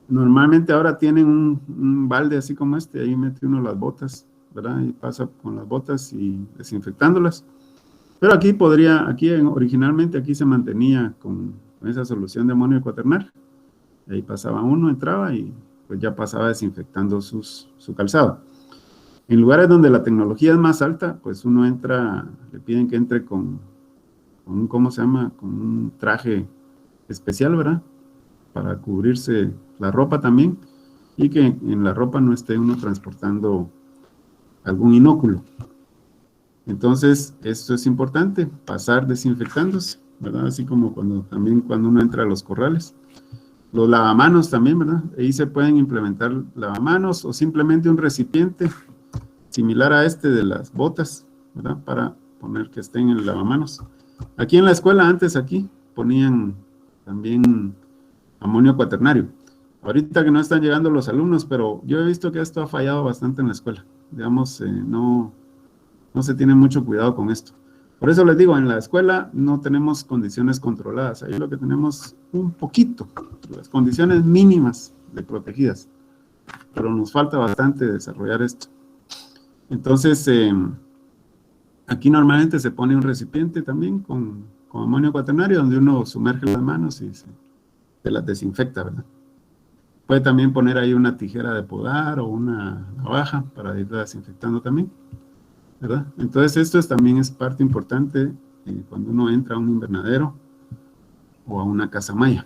Normalmente ahora tienen un balde así como este, ahí mete uno las botas, ¿verdad? Y pasa con las botas y desinfectándolas. Pero originalmente aquí se mantenía con esa solución de amonio cuaternario. Ahí pasaba uno, entraba y pues ya pasaba desinfectando su calzado. En lugares donde la tecnología es más alta, pues uno entra, le piden que entre con un, ¿cómo se llama? Con un traje especial, ¿verdad? Para cubrirse la ropa también, y que en la ropa no esté uno transportando algún inóculo. Entonces, esto es importante, pasar desinfectándose, ¿verdad? Así como cuando uno entra a los corrales. Los lavamanos también, ¿verdad? Ahí se pueden implementar lavamanos o simplemente un recipiente similar a este de las botas, ¿verdad? Para poner que estén en el lavamanos. Aquí en la escuela, antes aquí, ponían también amonio cuaternario. Ahorita que no están llegando los alumnos, pero yo he visto que esto ha fallado bastante en la escuela. Digamos, no se tiene mucho cuidado con esto. Por eso les digo, en la escuela no tenemos condiciones controladas. Ahí lo que tenemos un poquito, las condiciones mínimas de protegidas. Pero nos falta bastante desarrollar esto. Entonces, aquí normalmente se pone un recipiente también con amonio cuaternario, donde uno sumerge las manos y se las desinfecta, ¿verdad? Puede también poner ahí una tijera de podar o una navaja para ir desinfectando también, ¿verdad? Entonces esto también es parte importante cuando uno entra a un invernadero o a una casa maya,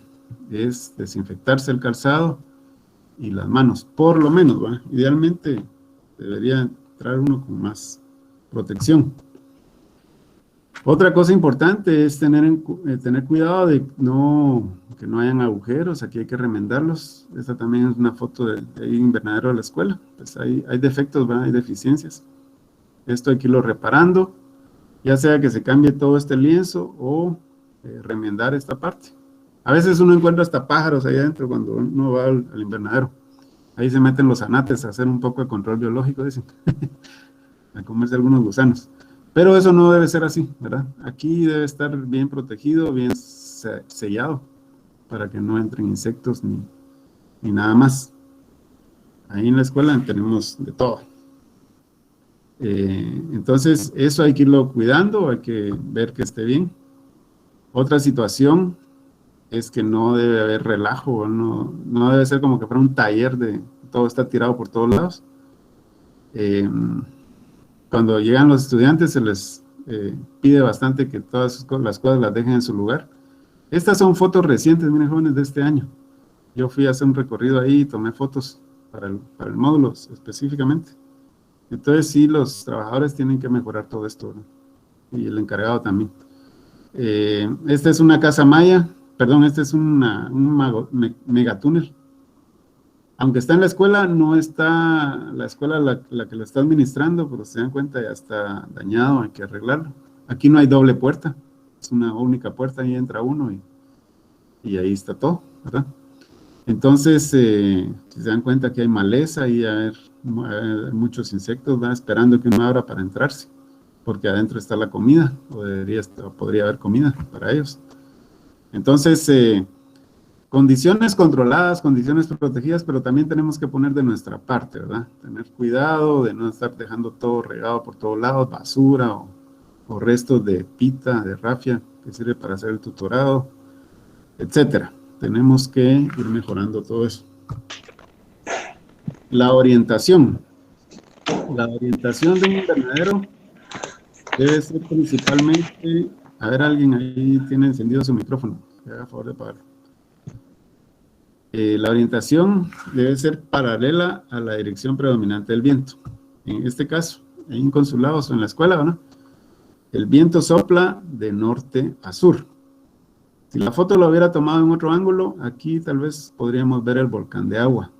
es desinfectarse el calzado y las manos, por lo menos, ¿verdad? Idealmente debería entrar uno con más protección. Otra cosa importante es tener cuidado de que no hayan agujeros. Aquí hay que remendarlos. Esta también es una foto de invernadero de la escuela. Pues hay defectos, ¿verdad? Hay deficiencias. Esto hay que irlo reparando, ya sea que se cambie todo este lienzo o remendar esta parte. A veces uno encuentra hasta pájaros ahí adentro cuando uno va al invernadero. Ahí se meten los anates a hacer un poco de control biológico, dicen, a comerse algunos gusanos. Pero eso no debe ser así, ¿verdad? Aquí debe estar bien protegido, bien sellado, para que no entren insectos ni y nada más. Ahí en la escuela tenemos de todo. Entonces, eso hay que irlo cuidando, hay que ver que esté bien. Otra situación es que no debe haber relajo, no debe ser como que fuera un taller de todo está tirado por todos lados. Cuando llegan los estudiantes se les pide bastante que todas las cosas las dejen en su lugar. Estas son fotos recientes, miren jóvenes, de este año. Yo fui a hacer un recorrido ahí y tomé fotos para el módulo específicamente. Entonces sí, los trabajadores tienen que mejorar todo esto, ¿no? Y el encargado también. Esta es una casa maya, perdón, este es un megatúnel. Aunque está en la escuela, no está la escuela la que lo está administrando, pero se dan cuenta ya está dañado, hay que arreglarlo. Aquí no hay doble puerta, es una única puerta, ahí entra uno y ahí está todo, ¿verdad? Entonces, si se dan cuenta que hay maleza y hay muchos insectos, ¿verdad? Esperando que uno abra para entrarse, porque adentro está la comida, o podría haber comida para ellos. Entonces, condiciones controladas, condiciones protegidas, pero también tenemos que poner de nuestra parte, ¿verdad? Tener cuidado de no estar dejando todo regado por todos lados, basura o restos de pita, de rafia, que sirve para hacer el tutorado, etcétera. Tenemos que ir mejorando todo eso. La orientación. La orientación de un invernadero debe ser principalmente... A ver, alguien ahí tiene encendido su micrófono. Haga favor de apagarlo. La orientación debe ser paralela a la dirección predominante del viento. En este caso, en consulados o en la escuela, ¿no? El viento sopla de norte a sur. Si la foto lo hubiera tomado en otro ángulo, aquí tal vez podríamos ver el volcán de agua.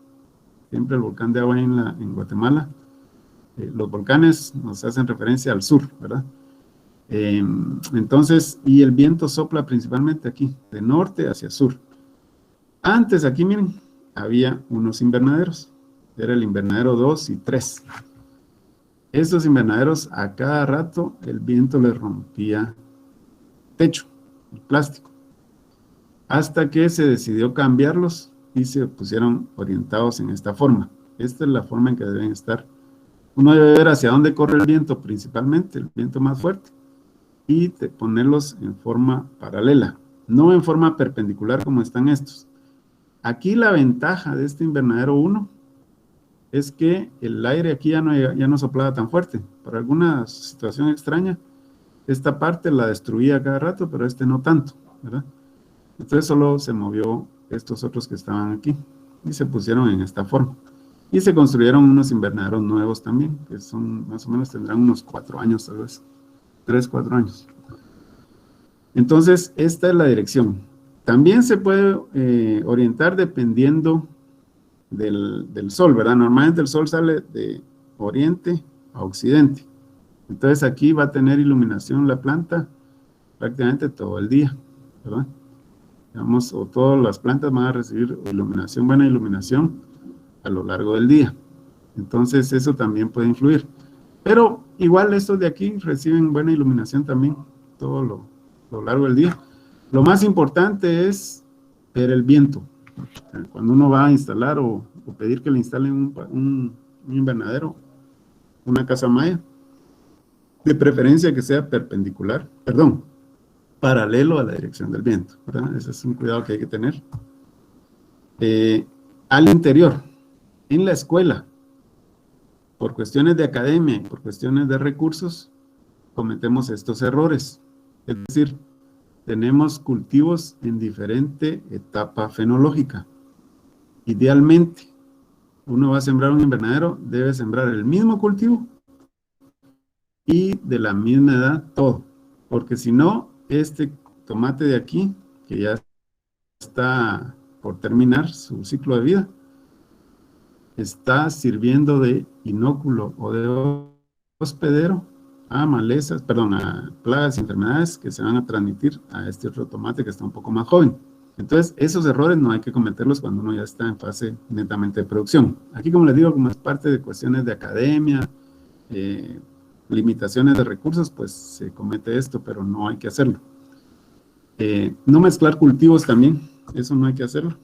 Siempre el volcán de agua en Guatemala. Los volcanes nos hacen referencia al sur, ¿verdad? Entonces, y el viento sopla principalmente aquí, de norte hacia sur. Antes aquí, miren, había unos invernaderos. Era el invernadero 2 y 3. Estos invernaderos, a cada rato, el viento les rompía techo, el plástico. Hasta que se decidió cambiarlos y se pusieron orientados en esta forma. Esta es la forma en que deben estar. Uno debe ver hacia dónde corre el viento, principalmente, el viento más fuerte, y ponerlos en forma paralela, no en forma perpendicular como están estos. Aquí la ventaja de este invernadero 1 es que el aire aquí ya no soplaba tan fuerte. Por alguna situación extraña, esta parte la destruía cada rato, pero este no tanto, ¿verdad? Entonces solo se movió estos otros que estaban aquí y se pusieron en esta forma. Y se construyeron unos invernaderos nuevos también, que son más o menos, tendrán unos 4 años tal vez, 3, 4 años. Entonces, esta es la dirección. También se puede orientar dependiendo del sol, ¿verdad? Normalmente el sol sale de oriente a occidente. Entonces aquí va a tener iluminación la planta prácticamente todo el día, ¿verdad? Digamos, o todas las plantas van a recibir iluminación, buena iluminación a lo largo del día. Entonces eso también puede influir. Pero igual estos de aquí reciben buena iluminación también todo lo largo del día. Lo más importante es ver el viento. Cuando uno va a instalar o pedir que le instalen un invernadero, una casa maya, de preferencia que sea paralelo a la dirección del viento, ¿verdad? Ese es un cuidado que hay que tener. Al interior, en la escuela, por cuestiones de academia y por cuestiones de recursos, cometemos estos errores. Es decir, tenemos cultivos en diferente etapa fenológica. Idealmente, uno va a sembrar un invernadero, debe sembrar el mismo cultivo y de la misma edad todo, porque si no, este tomate de aquí, que ya está por terminar su ciclo de vida, está sirviendo de inóculo o de hospedero a malezas, a plagas y enfermedades que se van a transmitir a este otro tomate que está un poco más joven. Entonces, esos errores no hay que cometerlos cuando uno ya está en fase netamente de producción. Aquí, como les digo, como es parte de cuestiones de academia, limitaciones de recursos, pues se comete esto, pero no hay que hacerlo. No mezclar cultivos también, eso no hay que hacerlo.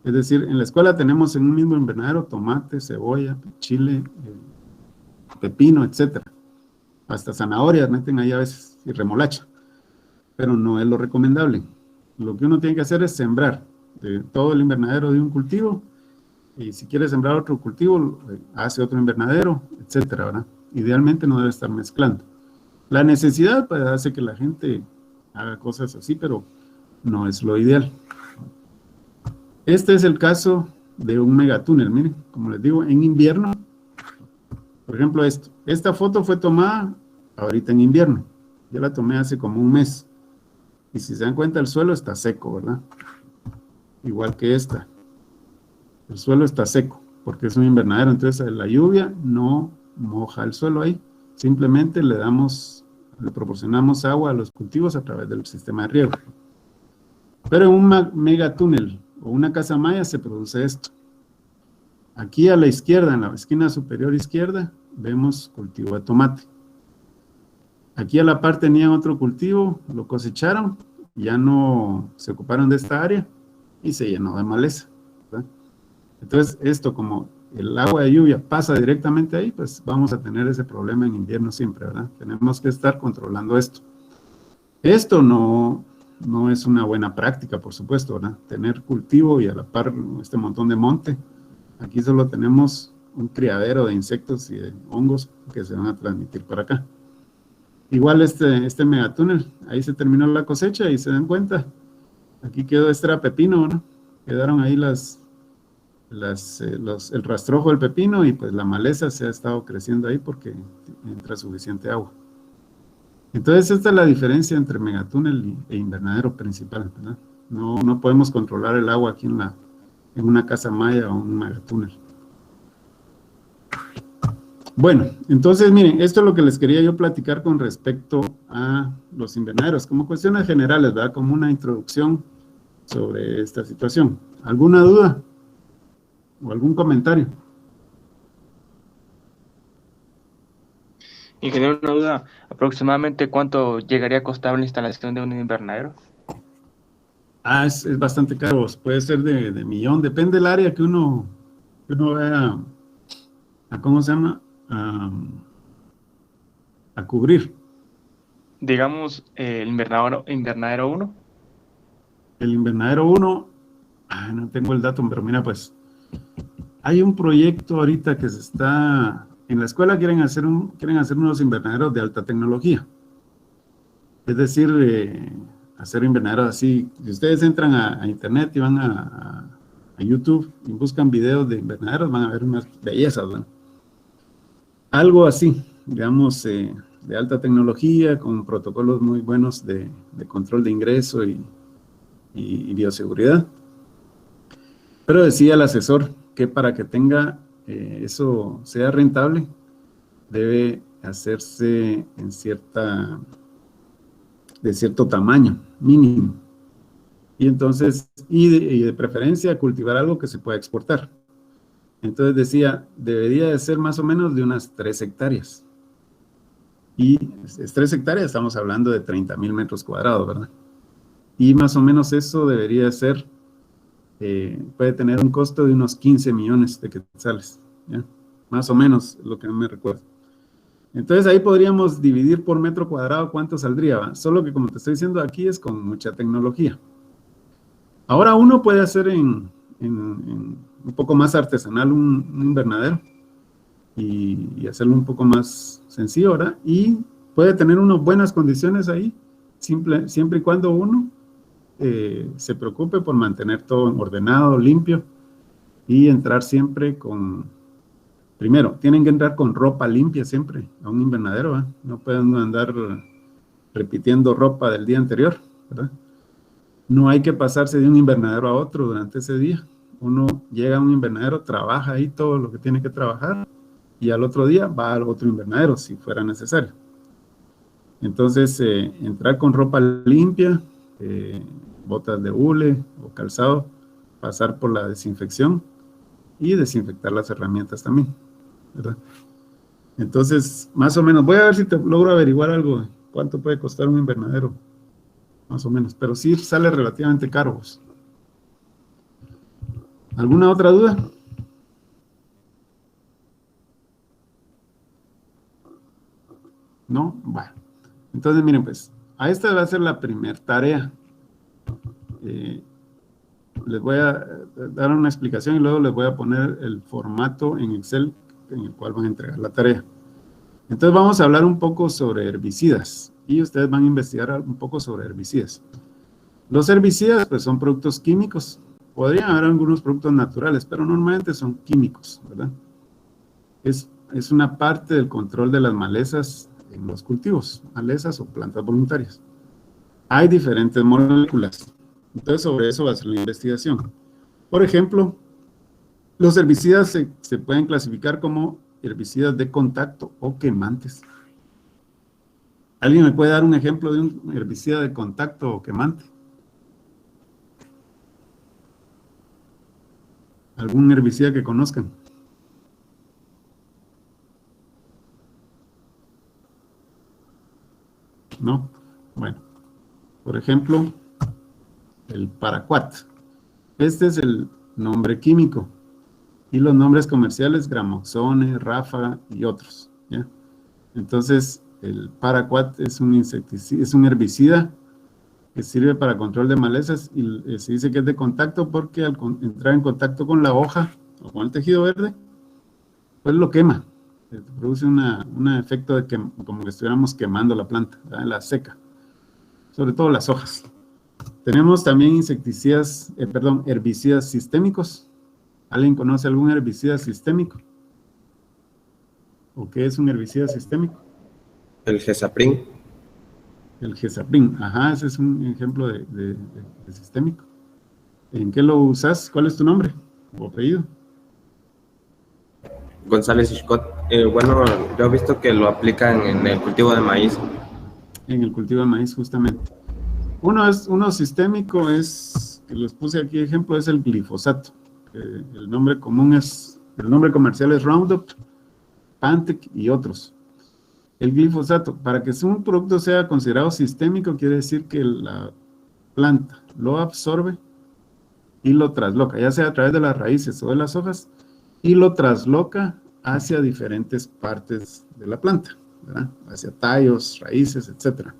Es decir, en la escuela tenemos en un mismo invernadero tomate, cebolla, chile, pepino, etcétera. Hasta zanahorias meten ahí a veces y remolacha. Pero no es lo recomendable. Lo que uno tiene que hacer es sembrar de todo el invernadero de un cultivo, y si quiere sembrar otro cultivo, hace otro invernadero, etcétera, ¿verdad? Idealmente no debe estar mezclando. La necesidad pues, hace que la gente haga cosas así, pero no es lo ideal. Este es el caso de un megatúnel. Miren, como les digo, en invierno, por ejemplo esto. Esta foto fue tomada ahorita en invierno. Yo la tomé hace como un mes. Y si se dan cuenta, el suelo está seco, ¿verdad? Igual que esta. El suelo está seco, porque es un invernadero. Entonces la lluvia no moja el suelo ahí. Simplemente le proporcionamos agua a los cultivos a través del sistema de riego. Pero en un megatúnel o una casa maya se produce esto. Aquí a la izquierda, en la esquina superior izquierda, vemos cultivo de tomate. Aquí a la par tenían otro cultivo, lo cosecharon, ya no se ocuparon de esta área y se llenó de maleza, ¿verdad? Entonces esto, como el agua de lluvia pasa directamente ahí, pues vamos a tener ese problema en invierno siempre, ¿verdad? Tenemos que estar controlando esto. Esto no es una buena práctica, por supuesto, ¿verdad? Tener cultivo y a la par este montón de monte. Aquí solo tenemos un criadero de insectos y de hongos que se van a transmitir para acá. Igual este megatúnel, ahí se terminó la cosecha y se dan cuenta, aquí quedó, este era pepino, ¿no? Quedaron ahí el rastrojo del pepino y pues la maleza se ha estado creciendo ahí porque entra suficiente agua. Entonces esta es la diferencia entre megatúnel e invernadero principal, ¿verdad? No podemos controlar el agua aquí en una casa maya o un megatúnel. Bueno, entonces miren, esto es lo que les quería yo platicar con respecto a los invernaderos, como cuestiones generales, ¿verdad? Como una introducción sobre esta situación. ¿Alguna duda? ¿O algún comentario? Ingeniero, una duda, ¿aproximadamente cuánto llegaría a costar la instalación de un invernadero? Es bastante caro, puede ser de millón, depende del área que uno vaya a ¿cómo se llama? A cubrir. Digamos, el invernadero 1. El invernadero 1, no tengo el dato, pero mira, pues, hay un proyecto ahorita que se está, en la escuela quieren hacer unos invernaderos de alta tecnología. Es decir, hacer invernaderos así. Si ustedes entran a internet y van a YouTube y buscan videos de invernaderos, van a ver unas bellezas, ¿no? Algo así, digamos, de alta tecnología, con protocolos muy buenos de control de ingreso y bioseguridad. Pero decía el asesor que para que eso sea rentable, debe hacerse de cierto tamaño mínimo. Y entonces, y de preferencia cultivar algo que se pueda exportar. Entonces decía, debería de ser más o menos de unas 3 hectáreas. Y es 3 hectáreas, estamos hablando de 30,000 metros cuadrados, ¿verdad? Y más o menos eso debería ser, puede tener un costo de unos 15 millones de quetzales, ¿ya? Más o menos, lo que no me recuerdo. Entonces ahí podríamos dividir por metro cuadrado cuánto saldría, ¿va? Solo que como te estoy diciendo aquí es con mucha tecnología. Ahora uno puede hacer en un poco más artesanal un invernadero y hacerlo un poco más sencillo, ¿verdad? Y puede tener unas buenas condiciones ahí, siempre y cuando uno se preocupe por mantener todo ordenado, limpio y entrar siempre primero, tienen que entrar con ropa limpia siempre a un invernadero, ¿verdad? No pueden andar repitiendo ropa del día anterior, ¿verdad? No hay que pasarse de un invernadero a otro durante ese día. Uno llega a un invernadero, trabaja ahí todo lo que tiene que trabajar y al otro día va al otro invernadero si fuera necesario. Entonces, entrar con ropa limpia, botas de hule o calzado, pasar por la desinfección y desinfectar las herramientas también, ¿verdad? Entonces, más o menos, voy a ver si te logro averiguar algo, cuánto puede costar un invernadero, más o menos, pero sí sale relativamente caro. ¿Alguna otra duda? ¿No? Bueno. Entonces, miren, pues, a esta va a ser la primera tarea. Les voy a dar una explicación y luego les voy a poner el formato en Excel en el cual van a entregar la tarea. Entonces vamos a hablar un poco sobre herbicidas y ustedes van a investigar un poco sobre herbicidas. Los herbicidas pues son productos químicos, podrían haber algunos productos naturales, pero normalmente son químicos, ¿verdad? Es una parte del control de las malezas en los cultivos, malezas o plantas voluntarias. Hay diferentes moléculas, entonces sobre eso va a ser la investigación. Por ejemplo, los herbicidas se pueden clasificar como herbicidas de contacto o quemantes. ¿Alguien me puede dar un ejemplo de un herbicida de contacto o quemante? ¿Algún herbicida que conozcan? ¿No? Bueno, por ejemplo, el paraquat. Este es el nombre químico. Y los nombres comerciales, Gramoxone, Ráfaga y otros, ¿ya? Entonces, el paraquat es un insecticida, es un herbicida que sirve para control de malezas y se dice que es de contacto porque al entrar en contacto con la hoja o con el tejido verde, pues lo quema. Produce un efecto de que como que estuviéramos quemando la planta, ¿verdad? La seca, sobre todo las hojas. Tenemos también herbicidas sistémicos. ¿Alguien conoce algún herbicida sistémico? ¿O qué es un herbicida sistémico? El Gesaprin. El Gesaprin, ajá, ese es un ejemplo de sistémico. ¿En qué lo usas? ¿Cuál es tu nombre o apellido? González Scott. Bueno, yo he visto que lo aplican en el cultivo de maíz. En el cultivo de maíz, justamente. Uno sistémico es, que les puse aquí ejemplo, es el glifosato. El nombre comercial es Roundup, Pantec y otros. El glifosato, para que un producto sea considerado sistémico, quiere decir que la planta lo absorbe y lo trasloca, ya sea a través de las raíces o de las hojas, y lo trasloca hacia diferentes partes de la planta, ¿verdad? Hacia tallos, raíces, etc.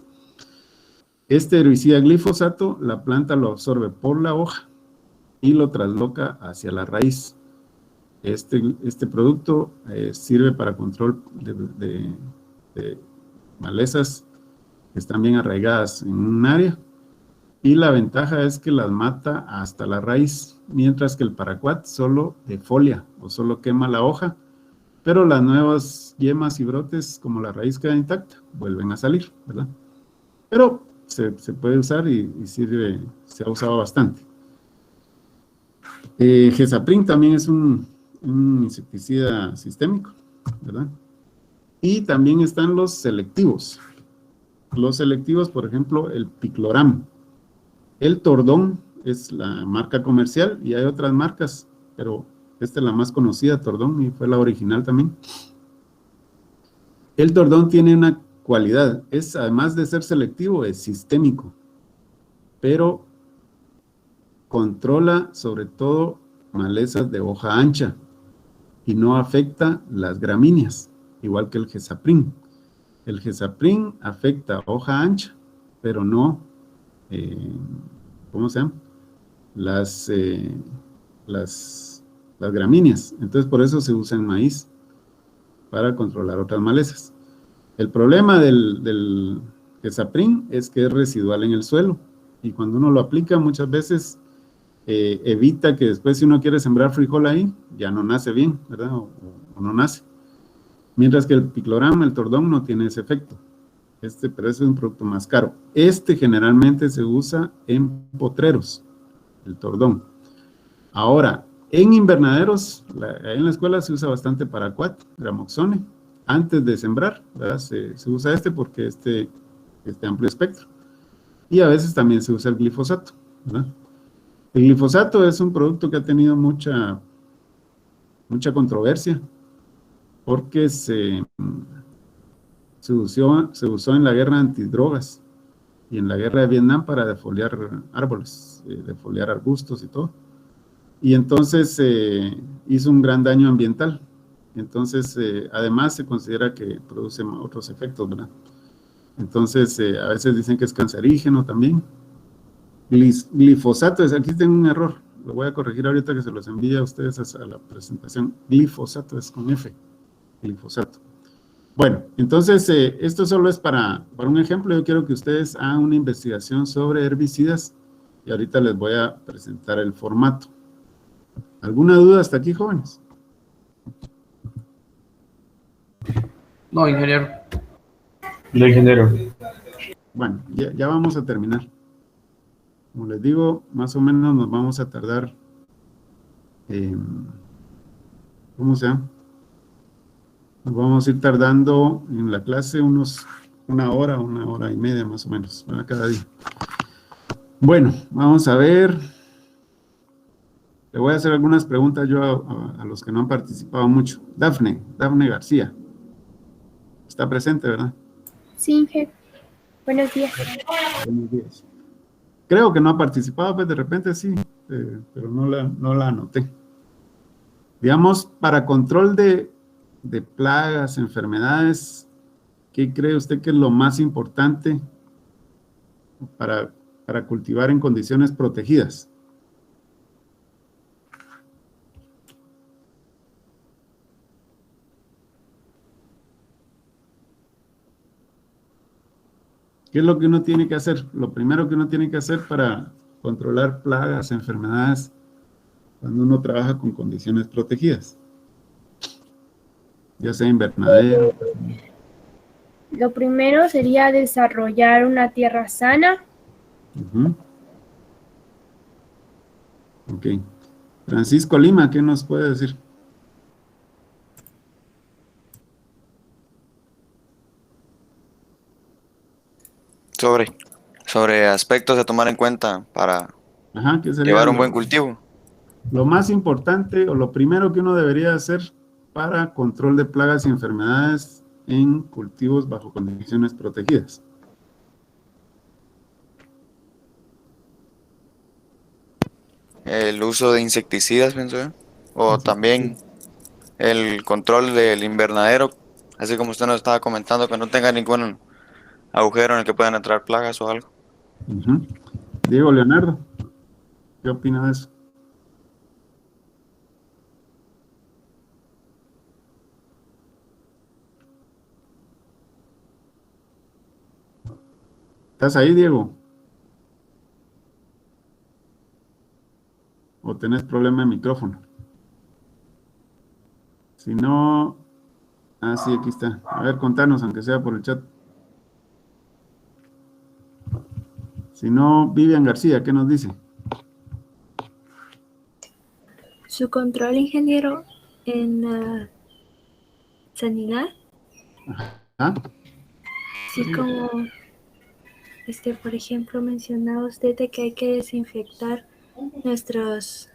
Este herbicida glifosato, la planta lo absorbe por la hoja y lo trasloca hacia la raíz. Este producto sirve para control de malezas que están bien arraigadas en un área, y la ventaja es que las mata hasta la raíz, mientras que el paraquat solo defolia o solo quema la hoja, pero las nuevas yemas y brotes, como la raíz queda intacta, vuelven a salir, ¿verdad? Pero se puede usar y sirve, se ha usado bastante. Gesaprin también es un insecticida sistémico, ¿verdad? Y también están los selectivos. Los selectivos, por ejemplo, el picloram. El Tordón es la marca comercial y hay otras marcas, pero esta es la más conocida, Tordón, y fue la original también. El Tordón tiene una cualidad, además de ser selectivo, es sistémico, pero controla sobre todo malezas de hoja ancha y no afecta las gramíneas, igual que el Gesaprin. El Gesaprin afecta hoja ancha, pero no, ¿cómo se llama? Las gramíneas. Entonces, por eso se usa en maíz, para controlar otras malezas. El problema del Gesaprin es que es residual en el suelo, y cuando uno lo aplica muchas veces evita que después, si uno quiere sembrar frijol ahí, ya no nace bien, ¿verdad? O no nace. Mientras que el picloram, el Tordón, no tiene ese efecto. Pero ese es un producto más caro. Generalmente se usa en potreros, el Tordón. Ahora, en invernaderos, ahí en la escuela se usa bastante paraquat, Gramoxone, antes de sembrar, ¿verdad? Se usa porque este amplio espectro. Y a veces también se usa el glifosato, ¿verdad? El glifosato es un producto que ha tenido mucha controversia, porque se usó en la guerra antidrogas y en la guerra de Vietnam para defoliar árboles, defoliar arbustos y todo. y entonces hizo un gran daño ambiental. Entonces, además se considera que produce otros efectos, ¿verdad? Entonces, a veces dicen que es cancerígeno también. Glifosato, aquí tengo un error, lo voy a corregir ahorita que se los envíe a ustedes a la presentación. Glifosato es con F, glifosato. Bueno, entonces, esto solo es para un ejemplo. Yo quiero que ustedes hagan una investigación sobre herbicidas y ahorita les voy a presentar el formato. ¿Alguna duda hasta aquí, jóvenes? No, ingeniero. No, ingeniero. Bueno, ya vamos a terminar. Como les digo, más o menos nos vamos a tardar, ¿cómo se llama? Nos vamos a ir tardando en la clase una hora y media más o menos, ¿verdad? Cada día. Bueno, vamos a ver. Le voy a hacer algunas preguntas yo a los que no han participado mucho. Dafne García. Está presente, ¿verdad? Sí, Inge. Buenos días. Buenos días. Creo que no ha participado, pues de repente sí, pero no la anoté. Digamos, para control de plagas, enfermedades, ¿qué cree usted que es lo más importante para cultivar en condiciones protegidas? ¿Qué es lo que uno tiene que hacer? Lo primero que uno tiene que hacer para controlar plagas, enfermedades, cuando uno trabaja con condiciones protegidas, ya sea invernadero. Lo primero sería desarrollar una tierra sana. Ok. Francisco Lima, ¿qué nos puede decir? Sobre aspectos a tomar en cuenta para ¿Qué sería llevar un buen cultivo. Lo más importante o lo primero que uno debería hacer para control de plagas y enfermedades en cultivos bajo condiciones protegidas? El uso de insecticidas, pienso yo. O también el control del invernadero, así como usted nos estaba comentando, que no tenga ningún agujero en el que puedan entrar plagas o algo. Diego Leonardo, ¿qué opina de eso? ¿Estás ahí, Diego? ¿O tenés problema de micrófono? Si no... sí, aquí está. A ver, contanos, aunque sea por el chat. Si no, Vivian García, ¿qué nos dice? Su control, ingeniero, en la sanidad. Sí, como, por ejemplo, mencionaba usted de que hay que desinfectar nuestros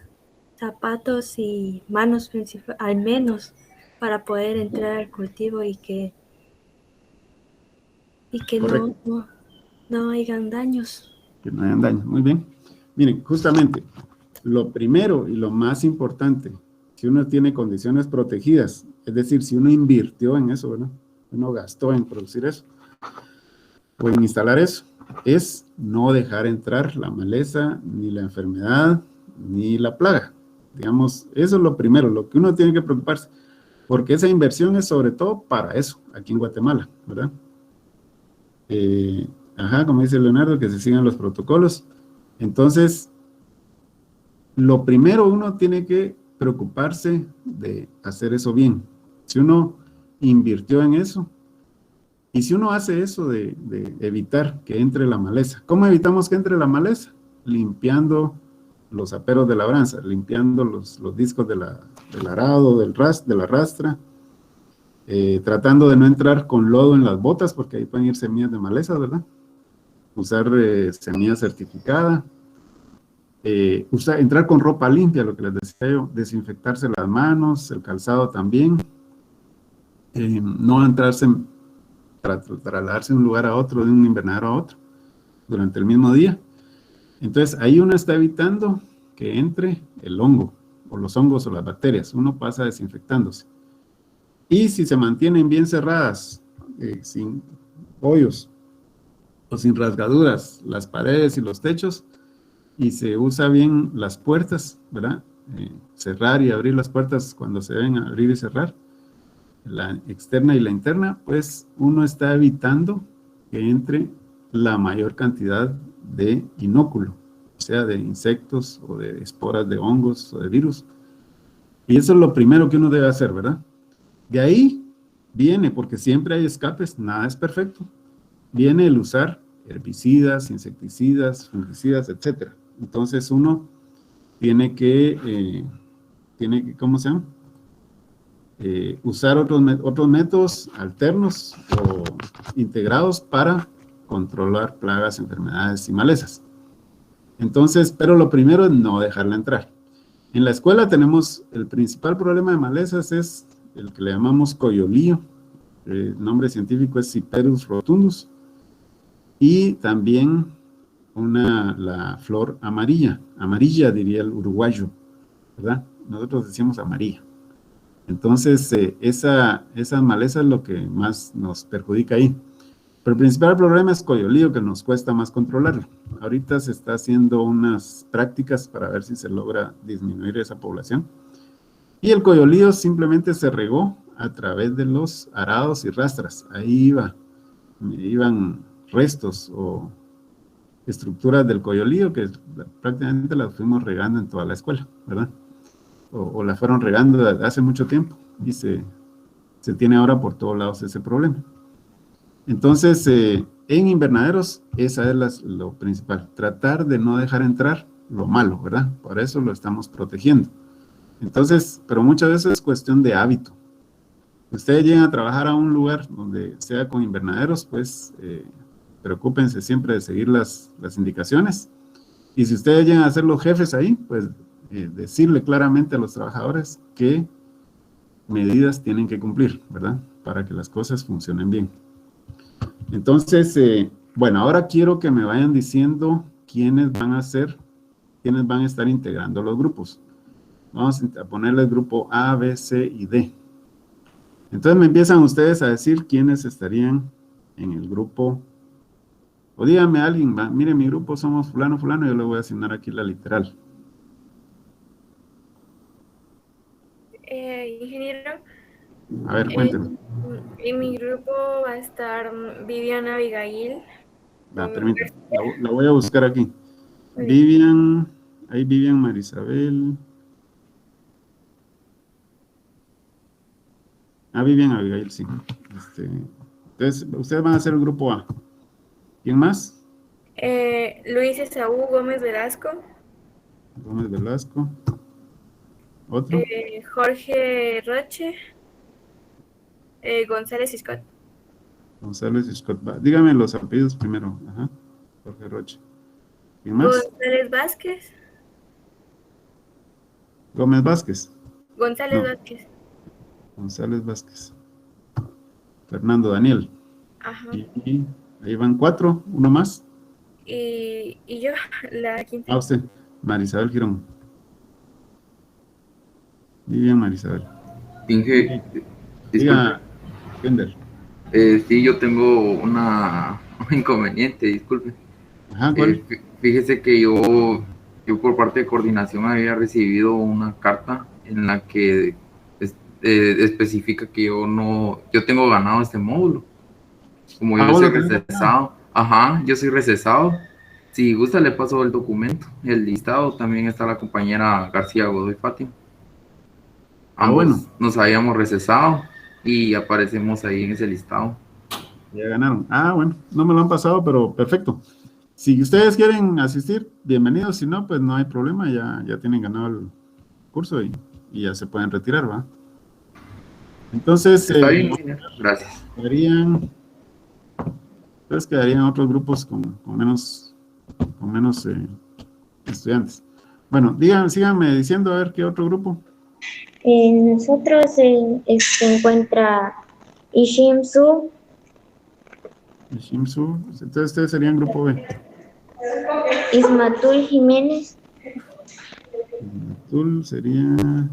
zapatos y manos, al menos, para poder entrar al cultivo y que no hayan daños. Que no hayan daños, muy bien. Miren, justamente, lo primero y lo más importante, si uno tiene condiciones protegidas, es decir, si uno invirtió en eso, ¿verdad? Uno gastó en producir eso, o en instalar eso, es no dejar entrar la maleza, ni la enfermedad, ni la plaga. Digamos, eso es lo primero, lo que uno tiene que preocuparse, porque esa inversión es sobre todo para eso, aquí en Guatemala, ¿verdad? Como dice Leonardo, que se sigan los protocolos. Entonces, lo primero uno tiene que preocuparse de hacer eso bien. Si uno invirtió en eso, y si uno hace eso de evitar que entre la maleza, ¿cómo evitamos que entre la maleza? Limpiando los aperos de labranza, limpiando los discos del arado, de la rastra, tratando de no entrar con lodo en las botas, porque ahí pueden ir semillas de maleza, ¿verdad? Usar semilla certificada, entrar con ropa limpia, lo que les decía yo, desinfectarse las manos, el calzado también, no entrarse, trasladarse de un lugar a otro, de un invernadero a otro, durante el mismo día. Entonces, ahí uno está evitando que entre el hongo, o los hongos o las bacterias. Uno pasa desinfectándose. Y si se mantienen bien cerradas, sin hoyos o sin rasgaduras, las paredes y los techos, y se usa bien las puertas, ¿verdad? Cerrar y abrir las puertas cuando se deben abrir y cerrar, la externa y la interna, pues uno está evitando que entre la mayor cantidad de inóculo, o sea, de insectos o de esporas de hongos o de virus. Y eso es lo primero que uno debe hacer, ¿verdad? De ahí viene, porque siempre hay escapes, nada es perfecto, viene el usar herbicidas, insecticidas, fungicidas, etc. Entonces uno tiene que, ¿cómo se llama? Usar otros métodos alternos o integrados para controlar plagas, enfermedades y malezas. Entonces, pero lo primero es no dejarla entrar. En la escuela tenemos el principal problema de malezas es el que le llamamos coyolío. El nombre científico es Cyperus rotundus. Y también la flor amarilla diría el uruguayo, ¿verdad? Nosotros decimos amarilla. Entonces, esa maleza es lo que más nos perjudica ahí. Pero el principal problema es coyolío, que nos cuesta más controlarlo. Ahorita se está haciendo unas prácticas para ver si se logra disminuir esa población. Y el coyolío simplemente se regó a través de los arados y rastras. Ahí iban restos o estructuras del coyolío que prácticamente las fuimos regando en toda la escuela, ¿verdad? O la fueron regando hace mucho tiempo y se tiene ahora por todos lados ese problema. Entonces, en invernaderos, esa es lo principal, tratar de no dejar entrar lo malo, ¿verdad? Por eso lo estamos protegiendo. Entonces, pero muchas veces es cuestión de hábito. Ustedes llegan a trabajar a un lugar donde sea con invernaderos, pues preocúpense siempre de seguir las indicaciones. Y si ustedes llegan a ser los jefes ahí, pues decirle claramente a los trabajadores qué medidas tienen que cumplir, ¿verdad? Para que las cosas funcionen bien. Entonces, bueno, ahora quiero que me vayan diciendo quiénes van a estar integrando los grupos. Vamos a ponerles grupo A, B, C y D. Entonces me empiezan ustedes a decir quiénes estarían en el grupo. O díganme a alguien, mire, mi grupo somos fulano, fulano, yo le voy a asignar aquí la literal. Ingeniero. A ver, cuénteme. En mi grupo va a estar Vivian Abigail. Permítame, la voy a buscar aquí. Vivian, ahí Vivian Marisabel. Vivian Abigail, sí. Entonces, ustedes van a hacer el grupo A. ¿Quién más? Luis Esaú Gómez Velasco. Gómez Velasco. ¿Otro? Jorge Roche. González y Scott. González y Scott. Dígame los apellidos primero. Ajá. Jorge Roche. ¿Quién más? González Vázquez. Gómez Vázquez. González Vázquez. González Vázquez. Fernando Daniel. Ajá. Y ahí van 4, uno más. Y yo, la quinta. Usted, Marisabel Girón. Vivian Marisabel. Inge, diga, Kender. Sí, yo tengo un inconveniente, disculpe. Ajá, ¿cuál? Fíjese que yo por parte de coordinación había recibido una carta en la que especifica que yo tengo ganado este módulo. Como yo soy recesado. Ajá, yo soy recesado. Si gusta le paso el documento, el listado. También está la compañera García Godoy Fátima. Ambos nos habíamos recesado y aparecemos ahí en ese listado. Ya ganaron. Bueno, no me lo han pasado, pero perfecto. Si ustedes quieren asistir, bienvenidos. Si no, pues no hay problema. Ya tienen ganado el curso y ya se pueden retirar, ¿va? Entonces, está bien, gracias. Quedarían otros grupos con menos estudiantes. Bueno, síganme diciendo a ver qué otro grupo. Nosotros se encuentra Ishimsu. Entonces ustedes serían grupo B. Ismatul Jiménez. El Matul sería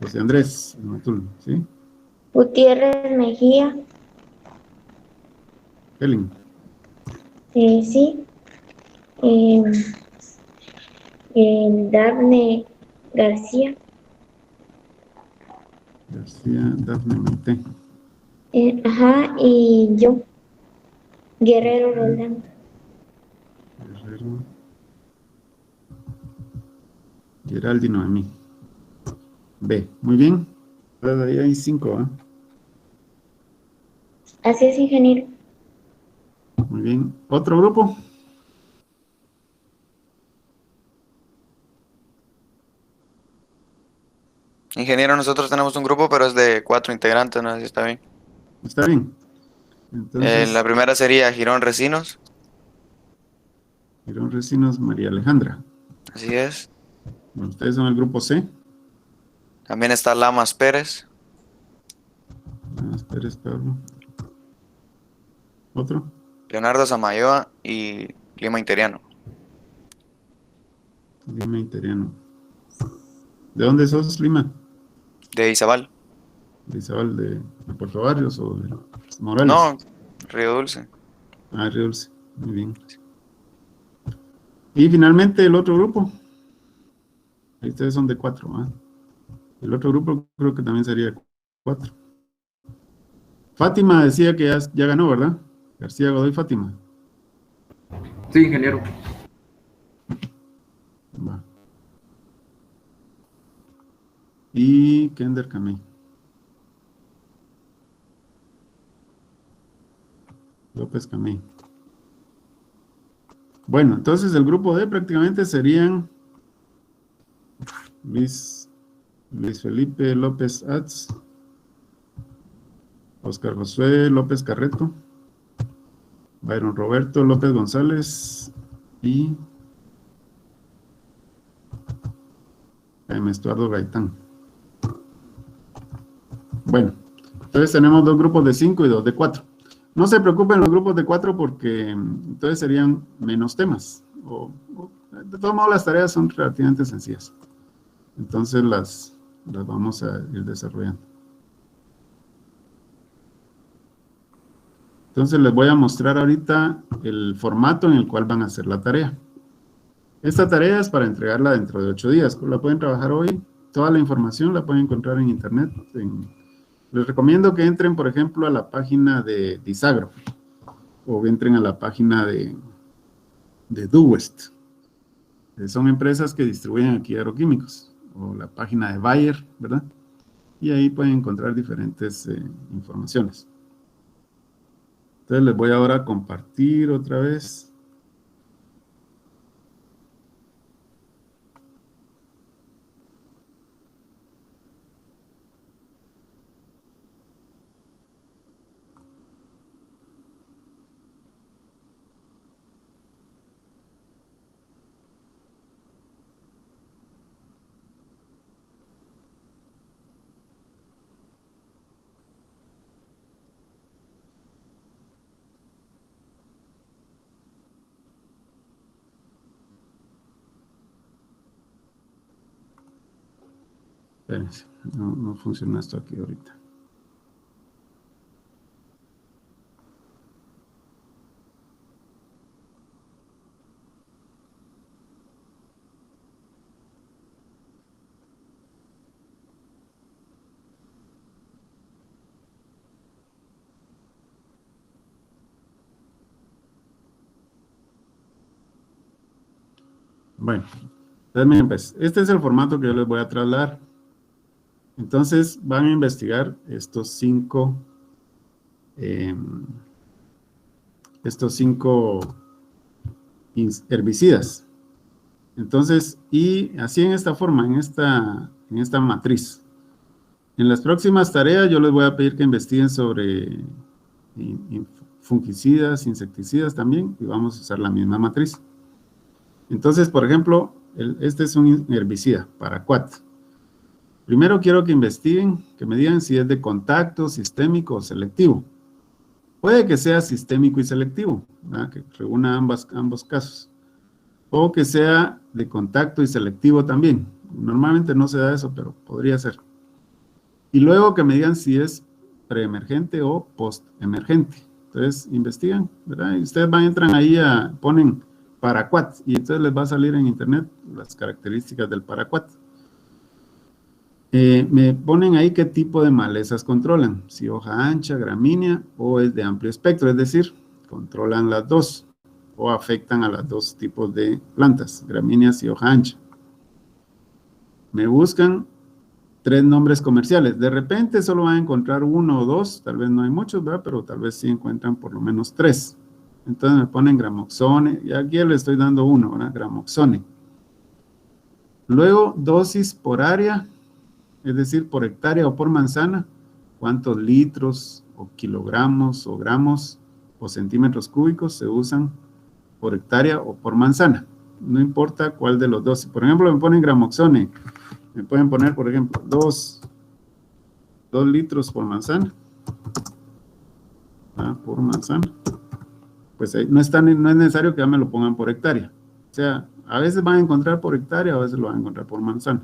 José Andrés, el Matul, ¿sí? Gutiérrez Mejía. Helen. Sí. Dafne García. García, Dafne Maite. Y yo. Guerrero Roldán. Guerrero. Geraldi Noemí. B, muy bien. Ahí hay 5, ¿eh? Así es, ingeniero. Muy bien. ¿Otro grupo? Ingeniero, nosotros tenemos un grupo, pero es de 4 integrantes, no sé si está bien. Está bien. Entonces, La primera sería Girón Recinos. Girón Recinos, María Alejandra. Así es. Ustedes son el grupo C. También está Lamas Pérez. Lamas Pérez, Pablo. ¿Otro? Leonardo Samayoa y Lima Interiano. Lima Interiano. ¿De dónde sos, Lima? De Izabal. ¿De Izabal, de Puerto Barrios o de Morales? No, Río Dulce. Ah, Río Dulce. Muy bien. Y finalmente el otro grupo. Ahí ustedes son de 4, ¿ah? El otro grupo creo que también sería 4. Fátima decía que ya ganó, ¿verdad? García Godoy Fátima. Sí, ingeniero. Va. Y Kender Camey. López Camey. Bueno, entonces el grupo D prácticamente serían Luis Felipe López Atz, Oscar Josué López Carreto, Byron Roberto López González y Jaime Estuardo Gaitán. Bueno, entonces tenemos 2 grupos de 5 y 2 de 4. No se preocupen los grupos de 4 porque entonces serían menos temas. De todos modos las tareas son relativamente sencillas. Entonces las vamos a ir desarrollando. Entonces les voy a mostrar ahorita el formato en el cual van a hacer la tarea. Esta tarea es para entregarla dentro de 8 días. La pueden trabajar hoy. Toda la información la pueden encontrar en internet. Les recomiendo que entren, por ejemplo, a la página de Disagro. O entren a la página de Duwest. Son empresas que distribuyen aquí agroquímicos. O la página de Bayer, ¿verdad? Y ahí pueden encontrar diferentes informaciones. Entonces les voy ahora a compartir otra vez. Espérense, no funciona esto aquí ahorita. Bueno, entonces miren pues, este es el formato que yo les voy a trasladar. Entonces van a investigar estos 5 herbicidas. Entonces, y así en esta forma, en esta matriz. En las próximas tareas yo les voy a pedir que investiguen sobre fungicidas, insecticidas también, y vamos a usar la misma matriz. Entonces, por ejemplo, este es un herbicida, paraquat. Primero quiero que investiguen, que me digan si es de contacto, sistémico o selectivo. Puede que sea sistémico y selectivo, ¿verdad? Que reúna ambos casos. O que sea de contacto y selectivo también. Normalmente no se da eso, pero podría ser. Y luego que me digan si es preemergente o postemergente. Entonces, investigan, ¿verdad? Y ustedes entran ahí, ponen paraquat, y entonces les va a salir en internet las características del paraquat. Me ponen ahí qué tipo de malezas controlan, si hoja ancha, gramínea, o es de amplio espectro, es decir, controlan las dos, o afectan a los dos tipos de plantas, gramíneas y hoja ancha. Me buscan 3 nombres comerciales. De repente solo van a encontrar 1 o 2, tal vez no hay muchos, ¿verdad? Pero tal vez sí encuentran por lo menos 3. Entonces me ponen gramoxone, y aquí le estoy dando 1, ¿verdad? Gramoxone. Luego, dosis por área, es decir, por hectárea o por manzana, cuántos litros o kilogramos o gramos o centímetros cúbicos se usan por hectárea o por manzana. No importa cuál de los dos. Por ejemplo, me ponen gramoxone. Me pueden poner, por ejemplo, 2 litros por manzana. Por manzana. Pues ahí no es necesario que ya me lo pongan por hectárea. O sea, a veces van a encontrar por hectárea, a veces lo van a encontrar por manzana.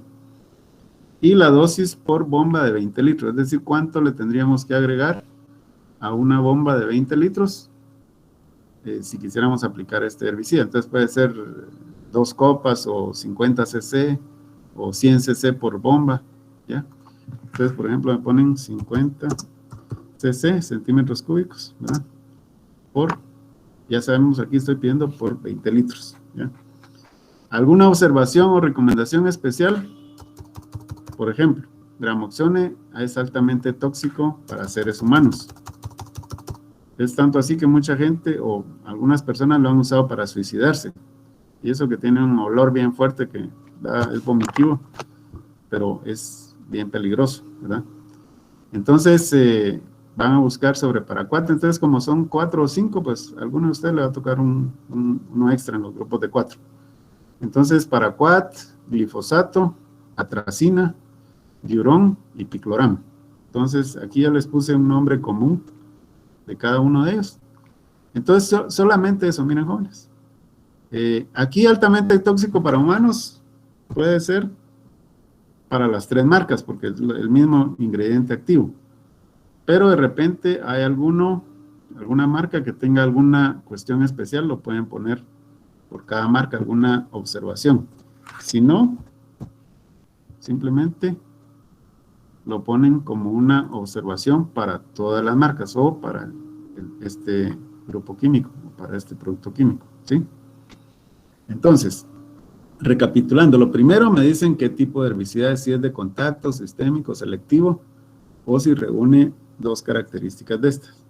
Y la dosis por bomba de 20 litros. Es decir, cuánto le tendríamos que agregar a una bomba de 20 litros si quisiéramos aplicar este herbicida. Entonces puede ser 2 copas o 50 cc o 100 cc por bomba, ¿ya? Entonces, por ejemplo, me ponen 50 cc, centímetros cúbicos, ¿verdad? Ya sabemos, aquí estoy pidiendo por 20 litros, ¿ya? ¿Alguna observación o recomendación especial? Por ejemplo, gramoxone es altamente tóxico para seres humanos. Es tanto así que mucha gente o algunas personas lo han usado para suicidarse. Y eso que tiene un olor bien fuerte que es vomitivo, pero es bien peligroso, ¿verdad? Entonces, van a buscar sobre paraquat. Entonces, como son 4 o 5, pues a alguno de ustedes le va a tocar uno extra en los grupos de 4. Entonces, paraquat, glifosato, atracina, diurón y picloram. Entonces, aquí ya les puse un nombre común de cada uno de ellos. Entonces, solamente eso, miren, jóvenes. Aquí altamente tóxico para humanos puede ser para las 3 marcas, porque es el mismo ingrediente activo. Pero de repente hay alguna marca que tenga alguna cuestión especial, lo pueden poner por cada marca, alguna observación. Si no, simplemente lo ponen como una observación para todas las marcas o para este grupo químico, o para este producto químico, ¿sí? Entonces, recapitulando, lo primero me dicen qué tipo de herbicida es, si es de contacto, sistémico, selectivo, o si reúne 2 características de estas.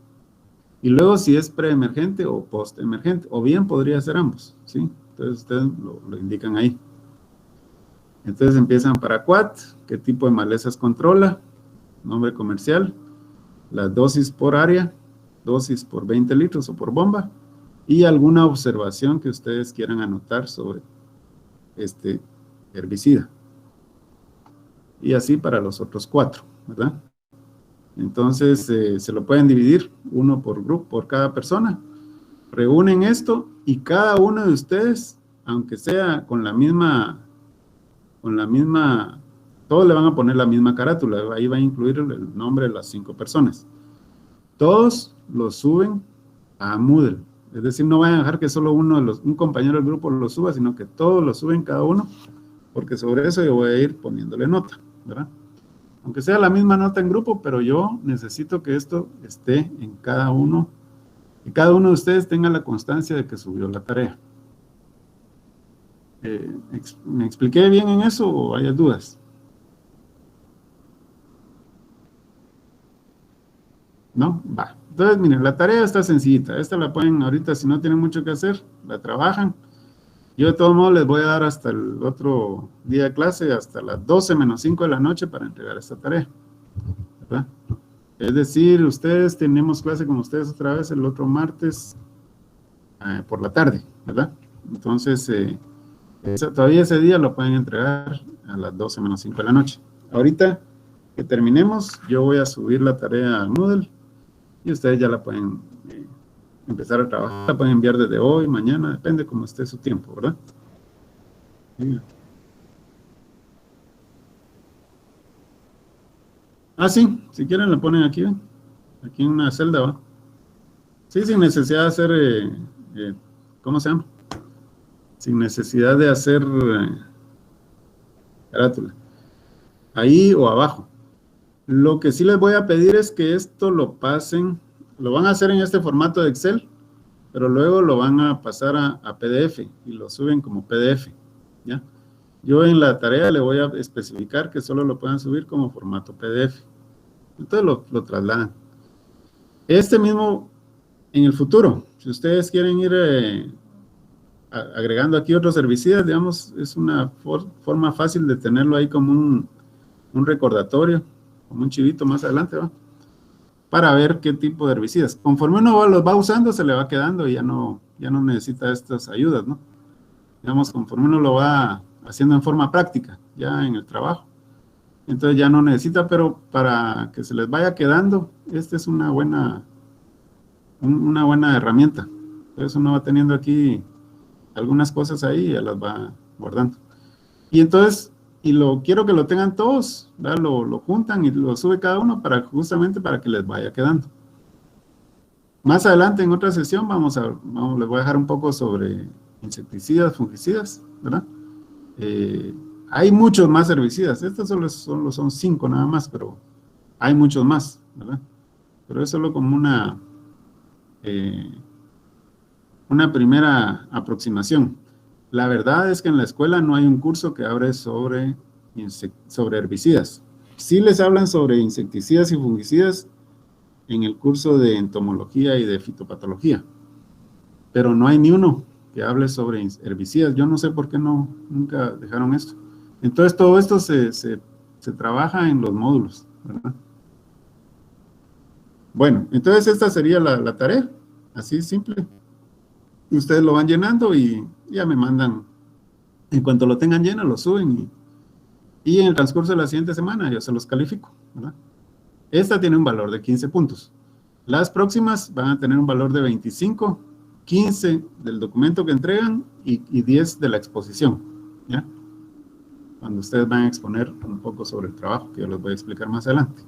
Y luego si es preemergente o postemergente, o bien podría ser ambos, ¿sí? Entonces ustedes lo indican ahí. Entonces empiezan paraquat, qué tipo de malezas controla, nombre comercial, la dosis por área, dosis por 20 litros o por bomba, y alguna observación que ustedes quieran anotar sobre este herbicida. Y así para los otros 4, ¿verdad? Entonces se lo pueden dividir uno por grupo, por cada persona. Reúnen esto y cada uno de ustedes, aunque sea con la misma, todos le van a poner la misma carátula, ahí va a incluir el nombre de las 5 personas. Todos lo suben a Moodle. Es decir, no vayan a dejar que solo un compañero del grupo lo suba, sino que todos lo suben cada uno, porque sobre eso yo voy a ir poniéndole nota, ¿verdad? Aunque sea la misma nota en grupo, pero yo necesito que esto esté en cada uno, y cada uno de ustedes tenga la constancia de que subió la tarea. ¿Me expliqué bien en eso o hay dudas? ¿No? Va. Entonces, miren, la tarea está sencillita. Esta la pueden ahorita, si no tienen mucho que hacer, la trabajan. Yo de todos modos les voy a dar hasta el otro día de clase, hasta las 12 menos 5 de la noche para entregar esta tarea, ¿verdad? Es decir, ustedes tenemos clase con ustedes otra vez el otro martes por la tarde, ¿verdad? Entonces, todavía ese día lo pueden entregar a las 12 menos 5 de la noche. Ahorita que terminemos, yo voy a subir la tarea a Moodle y ustedes ya la pueden empezar a trabajar, la pueden enviar desde hoy, mañana, depende cómo esté su tiempo, ¿verdad? Sí. Ah, sí, si quieren lo ponen aquí, ¿ven? Aquí en una celda, ¿va? Sí, sin necesidad de hacer, ¿cómo se llama? Sin necesidad de hacer carátula. Ahí o abajo. Lo que sí les voy a pedir es que esto lo pasen, lo van a hacer en este formato de Excel, pero luego lo van a pasar a PDF y lo suben como PDF, ¿ya? Yo en la tarea le voy a especificar que solo lo puedan subir como formato PDF. Entonces lo trasladan. Este mismo, en el futuro, si ustedes quieren ir agregando aquí otros herbicidas, digamos, es una forma fácil de tenerlo ahí como un recordatorio, como un chivito más adelante, ¿va? Para ver qué tipo de herbicidas. Conforme uno los va usando, se le va quedando y ya no necesita estas ayudas, ¿no? Digamos, conforme uno lo va haciendo en forma práctica, ya en el trabajo. Entonces ya no necesita, pero para que se les vaya quedando, esta es una buena herramienta. Entonces uno va teniendo aquí algunas cosas ahí y ya las va guardando. Y entonces, quiero que lo tengan todos, ¿verdad? Lo juntan y lo sube cada uno justamente para que les vaya quedando. Más adelante en otra sesión les voy a dejar un poco sobre insecticidas, fungicidas, ¿verdad? Hay muchos más herbicidas, estos solo son 5 nada más, pero hay muchos más, ¿verdad? Pero es solo como una primera aproximación. La verdad es que en la escuela no hay un curso que hable sobre herbicidas. Sí les hablan sobre insecticidas y fungicidas en el curso de entomología y de fitopatología, pero no hay ni uno que hable sobre herbicidas. Yo no sé por qué nunca dejaron esto. Entonces todo esto se trabaja en los módulos, ¿verdad? Bueno, entonces esta sería la tarea, así simple. Ustedes lo van llenando y ya me mandan, en cuanto lo tengan lleno, lo suben y en el transcurso de la siguiente semana yo se los califico, ¿verdad? Esta tiene un valor de 15 puntos. Las próximas van a tener un valor de 25, 15 del documento que entregan y 10 de la exposición, ¿ya? Cuando ustedes van a exponer un poco sobre el trabajo, que yo les voy a explicar más adelante.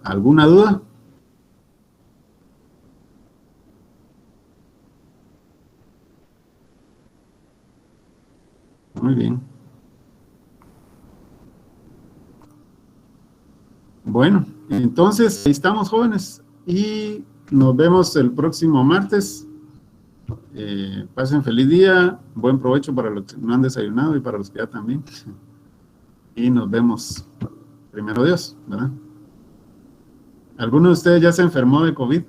¿Alguna duda? Muy bien. Bueno, entonces ahí estamos, jóvenes, y nos vemos el próximo martes. Pasen feliz día, buen provecho para los que no han desayunado y para los que ya también. Y nos vemos, primero Dios, ¿verdad? ¿Alguno de ustedes ya se enfermó de COVID?